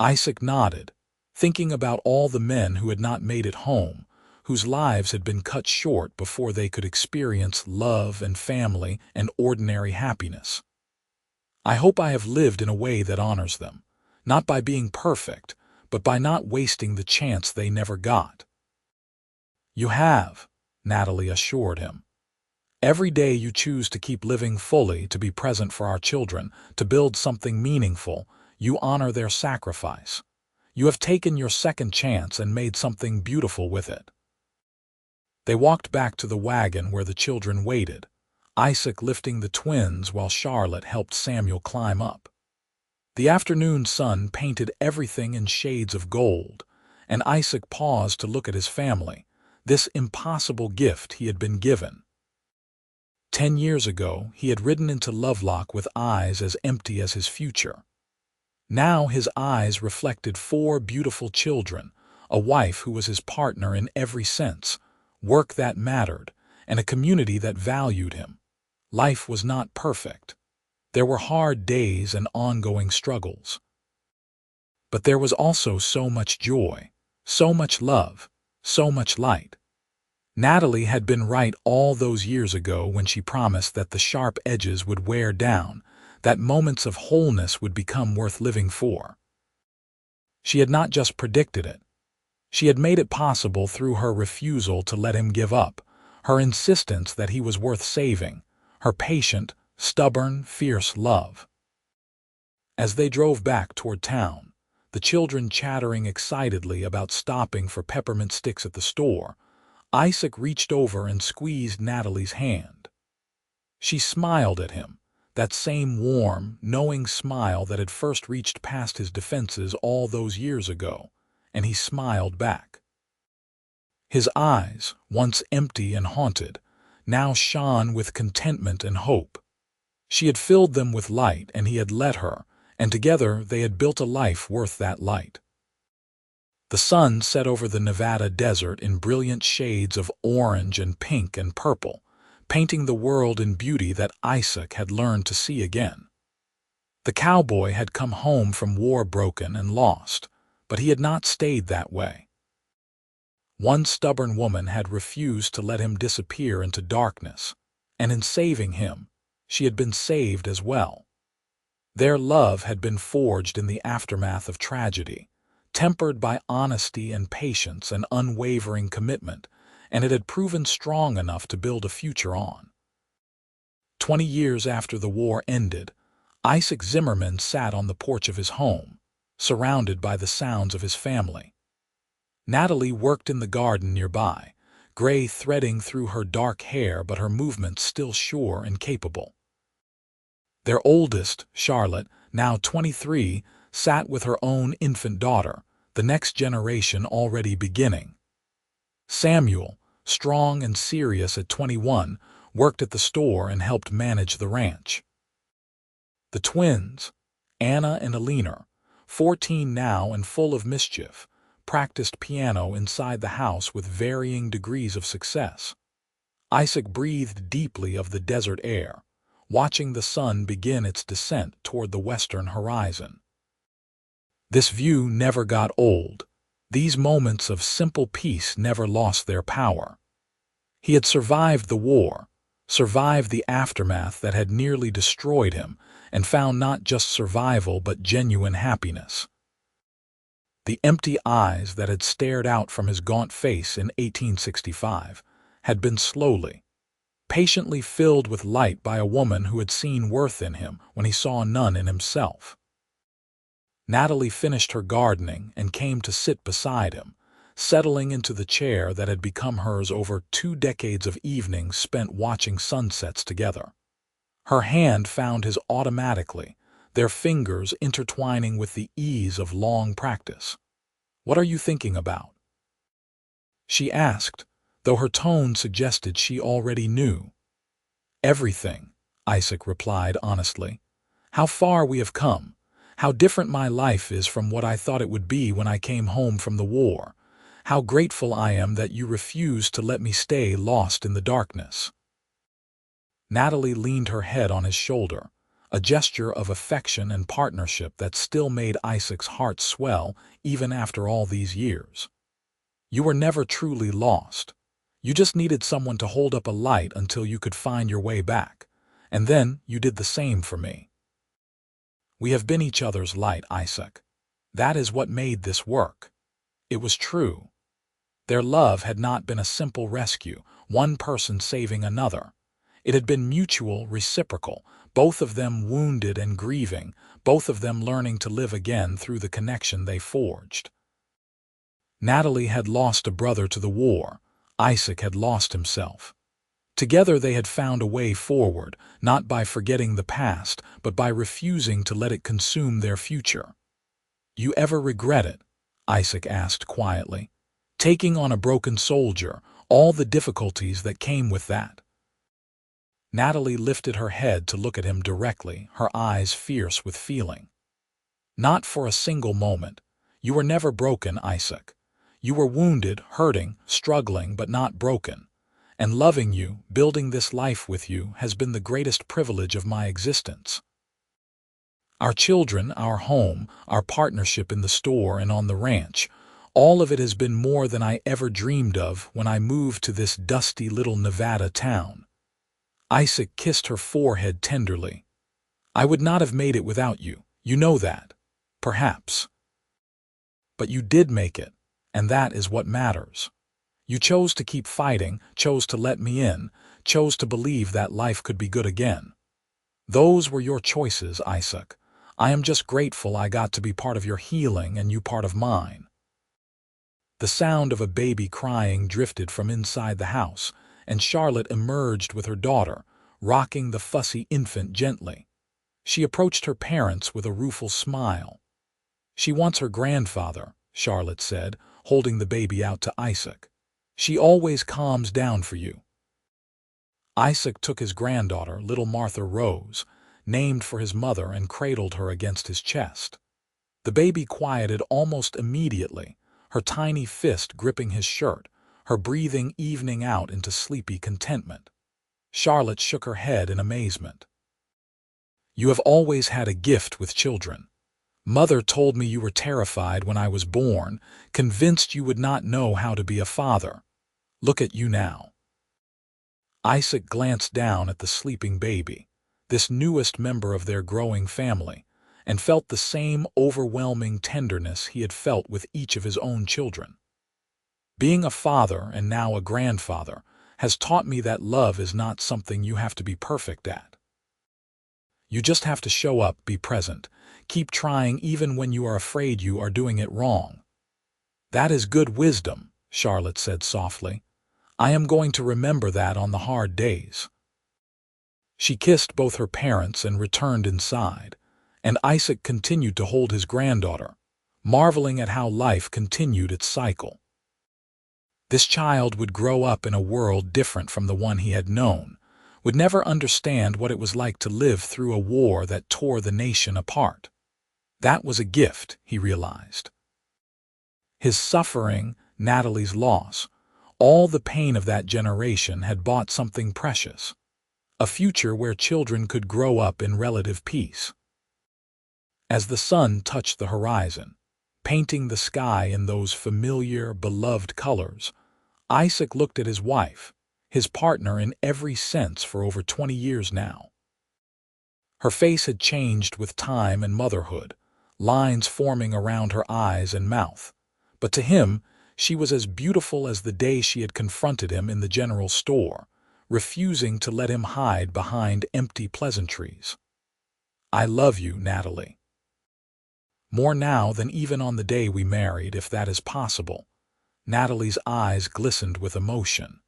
Isaac nodded, thinking about all the men who had not made it home, whose lives had been cut short before they could experience love and family and ordinary happiness. I hope I have lived in a way that honors them, not by being perfect, but by not wasting the chance they never got. You have, Natalie assured him. Every day you choose to keep living fully, to be present for our children, to build something meaningful, you honor their sacrifice. You have taken your second chance and made something beautiful with it. They walked back to the wagon where the children waited, Isaac lifting the twins while Charlotte helped Samuel climb up. The afternoon sun painted everything in shades of gold, and Isaac paused to look at his family, this impossible gift he had been given. 10 years ago, he had ridden into Lovelock with eyes as empty as his future. Now his eyes reflected 4 beautiful children, a wife who was his partner in every sense, work that mattered, and a community that valued him. Life was not perfect. There were hard days and ongoing struggles. But there was also so much joy, so much love, so much light. Natalie had been right all those years ago when she promised that the sharp edges would wear down, that moments of wholeness would become worth living for. She had not just predicted it. She had made it possible through her refusal to let him give up, her insistence that he was worth saving, her patient, stubborn, fierce love. As they drove back toward town, the children chattering excitedly about stopping for peppermint sticks at the store, Isaac reached over and squeezed Natalie's hand. She smiled at him, that same warm, knowing smile that had first reached past his defenses all those years ago, and he smiled back. His eyes, once empty and haunted, now shone with contentment and hope. She had filled them with light, and he had let her, and together they had built a life worth that light. The sun set over the Nevada desert in brilliant shades of orange and pink and purple, painting the world in beauty that Isaac had learned to see again. The cowboy had come home from war broken and lost, but he had not stayed that way. One stubborn woman had refused to let him disappear into darkness, and in saving him, she had been saved as well. Their love had been forged in the aftermath of tragedy, tempered by honesty and patience and unwavering commitment, and it had proven strong enough to build a future on. 20 years after the war ended, Isaac Zimmerman sat on the porch of his home, surrounded by the sounds of his family. Natalie worked in the garden nearby, gray threading through her dark hair but her movements still sure and capable. Their oldest, Charlotte, now 23, sat with her own infant daughter, the next generation already beginning. Samuel, strong and serious at 21, worked at the store and helped manage the ranch. The twins, Anna and Alina, 14 now and full of mischief, practiced piano inside the house with varying degrees of success. Isaac breathed deeply of the desert air, watching the sun begin its descent toward the western horizon. This view never got old. These moments of simple peace never lost their power. He had survived the war, survived the aftermath that had nearly destroyed him, and found not just survival but genuine happiness. The empty eyes that had stared out from his gaunt face in 1865 had been slowly, patiently filled with light by a woman who had seen worth in him when he saw none in himself. Natalie finished her gardening and came to sit beside him, settling into the chair that had become hers over 2 decades of evenings spent watching sunsets together. Her hand found his automatically, their fingers intertwining with the ease of long practice. "What are you thinking about?" she asked, though her tone suggested she already knew. "Everything," Isaac replied honestly. "How far we have come. How different my life is from what I thought it would be when I came home from the war. How grateful I am that you refused to let me stay lost in the darkness." Natalie leaned her head on his shoulder, a gesture of affection and partnership that still made Isaac's heart swell even after all these years. You were never truly lost. You just needed someone to hold up a light until you could find your way back. And then you did the same for me. We have been each other's light, Isaac. That is what made this work. It was true. Their love had not been a simple rescue, one person saving another. It had been mutual, reciprocal, both of them wounded and grieving, both of them learning to live again through the connection they forged. Natalie had lost a brother to the war. Isaac had lost himself. Together they had found a way forward, not by forgetting the past, but by refusing to let it consume their future. "You ever regret it?" Isaac asked quietly. "Taking on a broken soldier, all the difficulties that came with that?" Natalie lifted her head to look at him directly, her eyes fierce with feeling. "Not for a single moment. You were never broken, Isaac. You were wounded, hurting, struggling, but not broken. And loving you, building this life with you, has been the greatest privilege of my existence. Our children, our home, our partnership in the store and on the ranch, all of it has been more than I ever dreamed of when I moved to this dusty little Nevada town." Isaac kissed her forehead tenderly. "I would not have made it without you. You know that. Perhaps. But you did make it, and that is what matters. You chose to keep fighting, chose to let me in, chose to believe that life could be good again. Those were your choices, Isaac. I am just grateful I got to be part of your healing and you part of mine." The sound of a baby crying drifted from inside the house, and Charlotte emerged with her daughter, rocking the fussy infant gently. She approached her parents with a rueful smile. "She wants her grandfather," Charlotte said, holding the baby out to Isaac. "She always calms down for you." Isaac took his granddaughter, little Martha Rose, named for his mother, and cradled her against his chest. The baby quieted almost immediately, her tiny fist gripping his shirt, her breathing evening out into sleepy contentment. Charlotte shook her head in amazement. "You have always had a gift with children. Mother told me you were terrified when I was born, convinced you would not know how to be a father. Look at you now." Isaac glanced down at the sleeping baby, this newest member of their growing family, and felt the same overwhelming tenderness he had felt with each of his own children. "Being a father, and now a grandfather, has taught me that love is not something you have to be perfect at. You just have to show up, be present, keep trying even when you are afraid you are doing it wrong." "That is good wisdom," Charlotte said softly. "I am going to remember that on the hard days." She kissed both her parents and returned inside, and Isaac continued to hold his granddaughter, marveling at how life continued its cycle. This child would grow up in a world different from the one he had known, would never understand what it was like to live through a war that tore the nation apart. That was a gift, he realized. His suffering, Natalie's loss, all the pain of that generation had bought something precious, a future where children could grow up in relative peace. As the sun touched the horizon, painting the sky in those familiar, beloved colors, Isaac looked at his wife, his partner in every sense for over 20 years now. Her face had changed with time and motherhood, lines forming around her eyes and mouth, but to him, she was as beautiful as the day she had confronted him in the general store, refusing to let him hide behind empty pleasantries. "I love you, Natalie. More now than even on the day we married, if that is possible." Natalie's eyes glistened with emotion.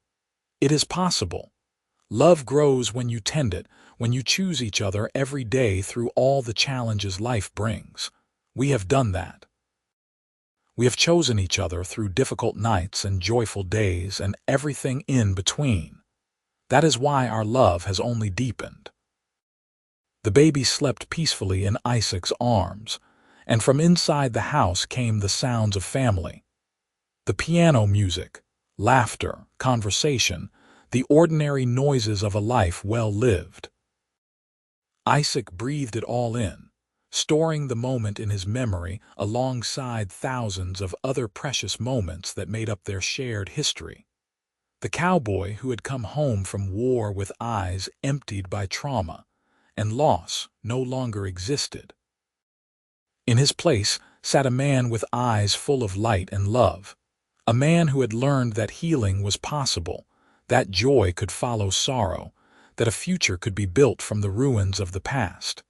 "It is possible. Love grows when you tend it, when you choose each other every day through all the challenges life brings. We have done that. We have chosen each other through difficult nights and joyful days and everything in between. That is why our love has only deepened." The baby slept peacefully in Isaac's arms, and from inside the house came the sounds of family. The piano music, laughter, conversation, the ordinary noises of a life well lived. Isaac breathed it all in, storing the moment in his memory alongside thousands of other precious moments that made up their shared history. The cowboy who had come home from war with eyes emptied by trauma and loss no longer existed. In his place sat a man with eyes full of light and love, a man who had learned that healing was possible, that joy could follow sorrow, that a future could be built from the ruins of the past.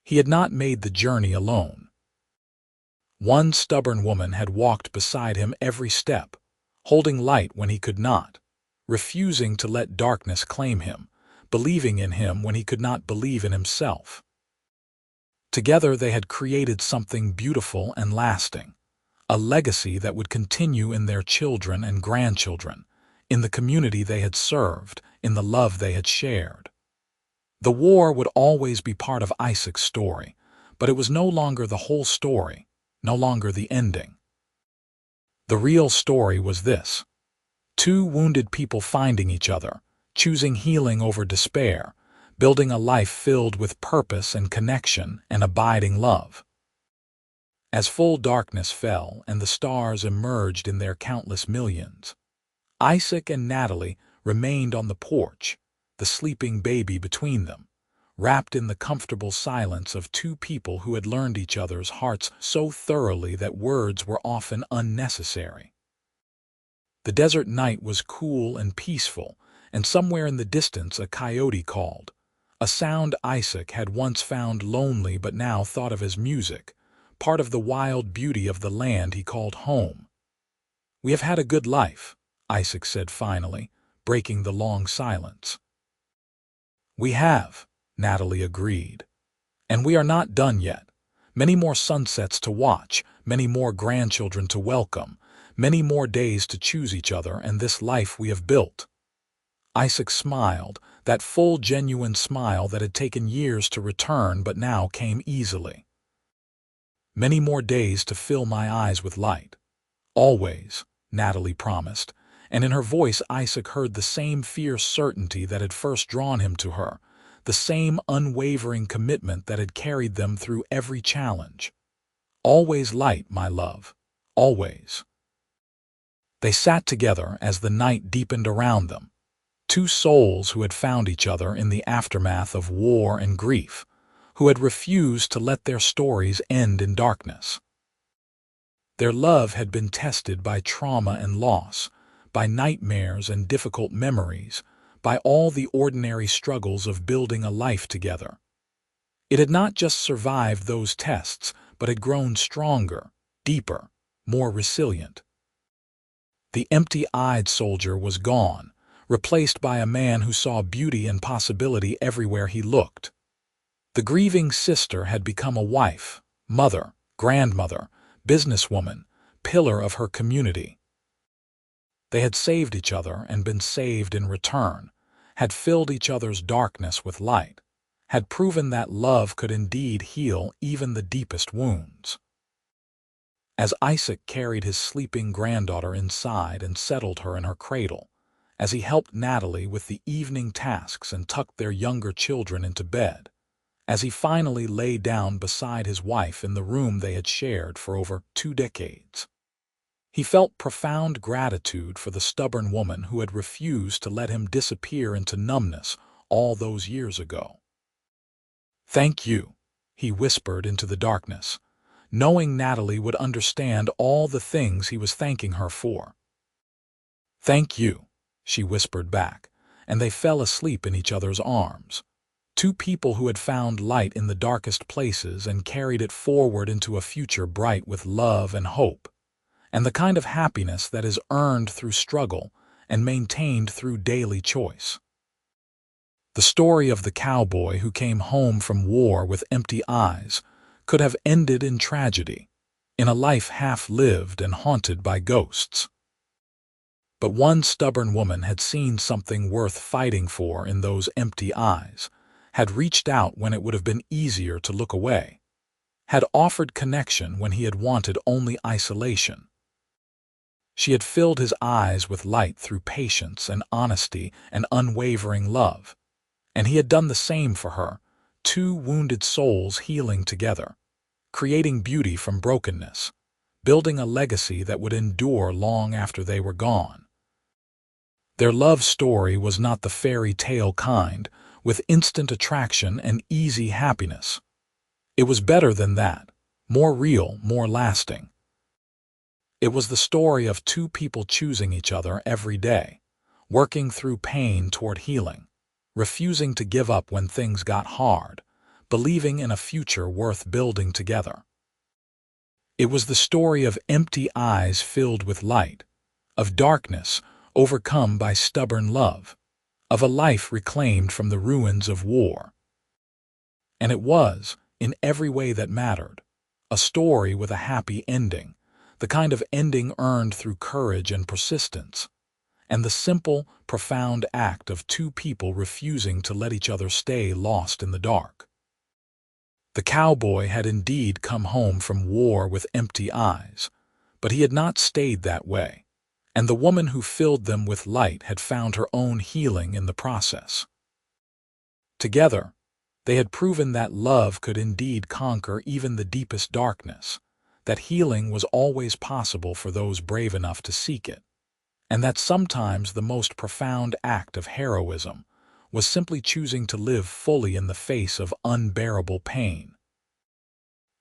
He had not made the journey alone. One stubborn woman had walked beside him every step, holding light when he could not, refusing to let darkness claim him, believing in him when he could not believe in himself. Together they had created something beautiful and lasting, a legacy that would continue in their children and grandchildren, in the community they had served, in the love they had shared. The war would always be part of Isaac's story, but it was no longer the whole story, no longer the ending. The real story was this: two wounded people finding each other, choosing healing over despair, building a life filled with purpose and connection and abiding love. As full darkness fell and the stars emerged in their countless millions, Isaac and Natalie remained on the porch, the sleeping baby between them, wrapped in the comfortable silence of two people who had learned each other's hearts so thoroughly that words were often unnecessary. The desert night was cool and peaceful, and somewhere in the distance a coyote called, a sound Isaac had once found lonely but now thought of as music, part of the wild beauty of the land he called home. "We have had a good life," Isaac said finally, breaking the long silence. "We have," Natalie agreed. "And we are not done yet. Many more sunsets to watch, many more grandchildren to welcome, many more days to choose each other and this life we have built." Isaac smiled, that full, genuine smile that had taken years to return but now came easily. "Many more days to fill my eyes with light. Always," Natalie promised, and in her voice Isaac heard the same fierce certainty that had first drawn him to her, the same unwavering commitment that had carried them through every challenge. "Always light, my love. Always." They sat together as the night deepened around them, two souls who had found each other in the aftermath of war and grief, who had refused to let their stories end in darkness. Their love had been tested by trauma and loss, by nightmares and difficult memories, by all the ordinary struggles of building a life together. It had not just survived those tests, but had grown stronger, deeper, more resilient. The empty-eyed soldier was gone, replaced by a man who saw beauty and possibility everywhere he looked. The grieving sister had become a wife, mother, grandmother, businesswoman, pillar of her community. They had saved each other and been saved in return, had filled each other's darkness with light, had proven that love could indeed heal even the deepest wounds. As Isaac carried his sleeping granddaughter inside and settled her in her cradle, as he helped Natalie with the evening tasks and tucked their younger children into bed, as he finally lay down beside his wife in the room they had shared for over 2 decades. He felt profound gratitude for the stubborn woman who had refused to let him disappear into numbness all those years ago. "Thank you," he whispered into the darkness, knowing Natalie would understand all the things he was thanking her for. "Thank you," she whispered back, and they fell asleep in each other's arms. Two people who had found light in the darkest places and carried it forward into a future bright with love and hope, and the kind of happiness that is earned through struggle and maintained through daily choice. The story of the cowboy who came home from war with empty eyes could have ended in tragedy, in a life half-lived and haunted by ghosts. But one stubborn woman had seen something worth fighting for in those empty eyes, had reached out when it would have been easier to look away, had offered connection when he had wanted only isolation. She had filled his eyes with light through patience and honesty and unwavering love, and he had done the same for her, two wounded souls healing together, creating beauty from brokenness, building a legacy that would endure long after they were gone. Their love story was not the fairy tale kind, with instant attraction and easy happiness. It was better than that, more real, more lasting. It was the story of two people choosing each other every day, working through pain toward healing, refusing to give up when things got hard, believing in a future worth building together. It was the story of empty eyes filled with light, of darkness overcome by stubborn love, of a life reclaimed from the ruins of war. And it was, in every way that mattered, a story with a happy ending, the kind of ending earned through courage and persistence, and the simple, profound act of two people refusing to let each other stay lost in the dark. The cowboy had indeed come home from war with empty eyes, but he had not stayed that way, and the woman who filled them with light had found her own healing in the process. Together, they had proven that love could indeed conquer even the deepest darkness, that healing was always possible for those brave enough to seek it, and that sometimes the most profound act of heroism was simply choosing to live fully in the face of unbearable pain.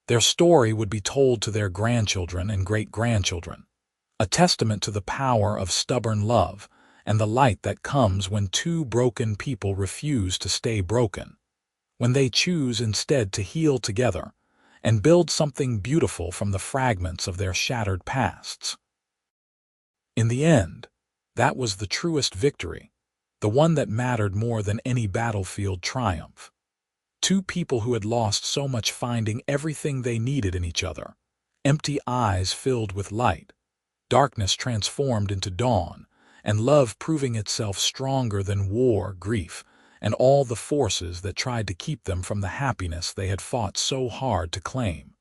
Their story would be told to their grandchildren and great-grandchildren, a testament to the power of stubborn love and the light that comes when two broken people refuse to stay broken, when they choose instead to heal together and build something beautiful from the fragments of their shattered pasts. In the end, that was the truest victory, the one that mattered more than any battlefield triumph. Two people who had lost so much finding everything they needed in each other, empty eyes filled with light, darkness transformed into dawn, and love proving itself stronger than war, grief, and all the forces that tried to keep them from the happiness they had fought so hard to claim.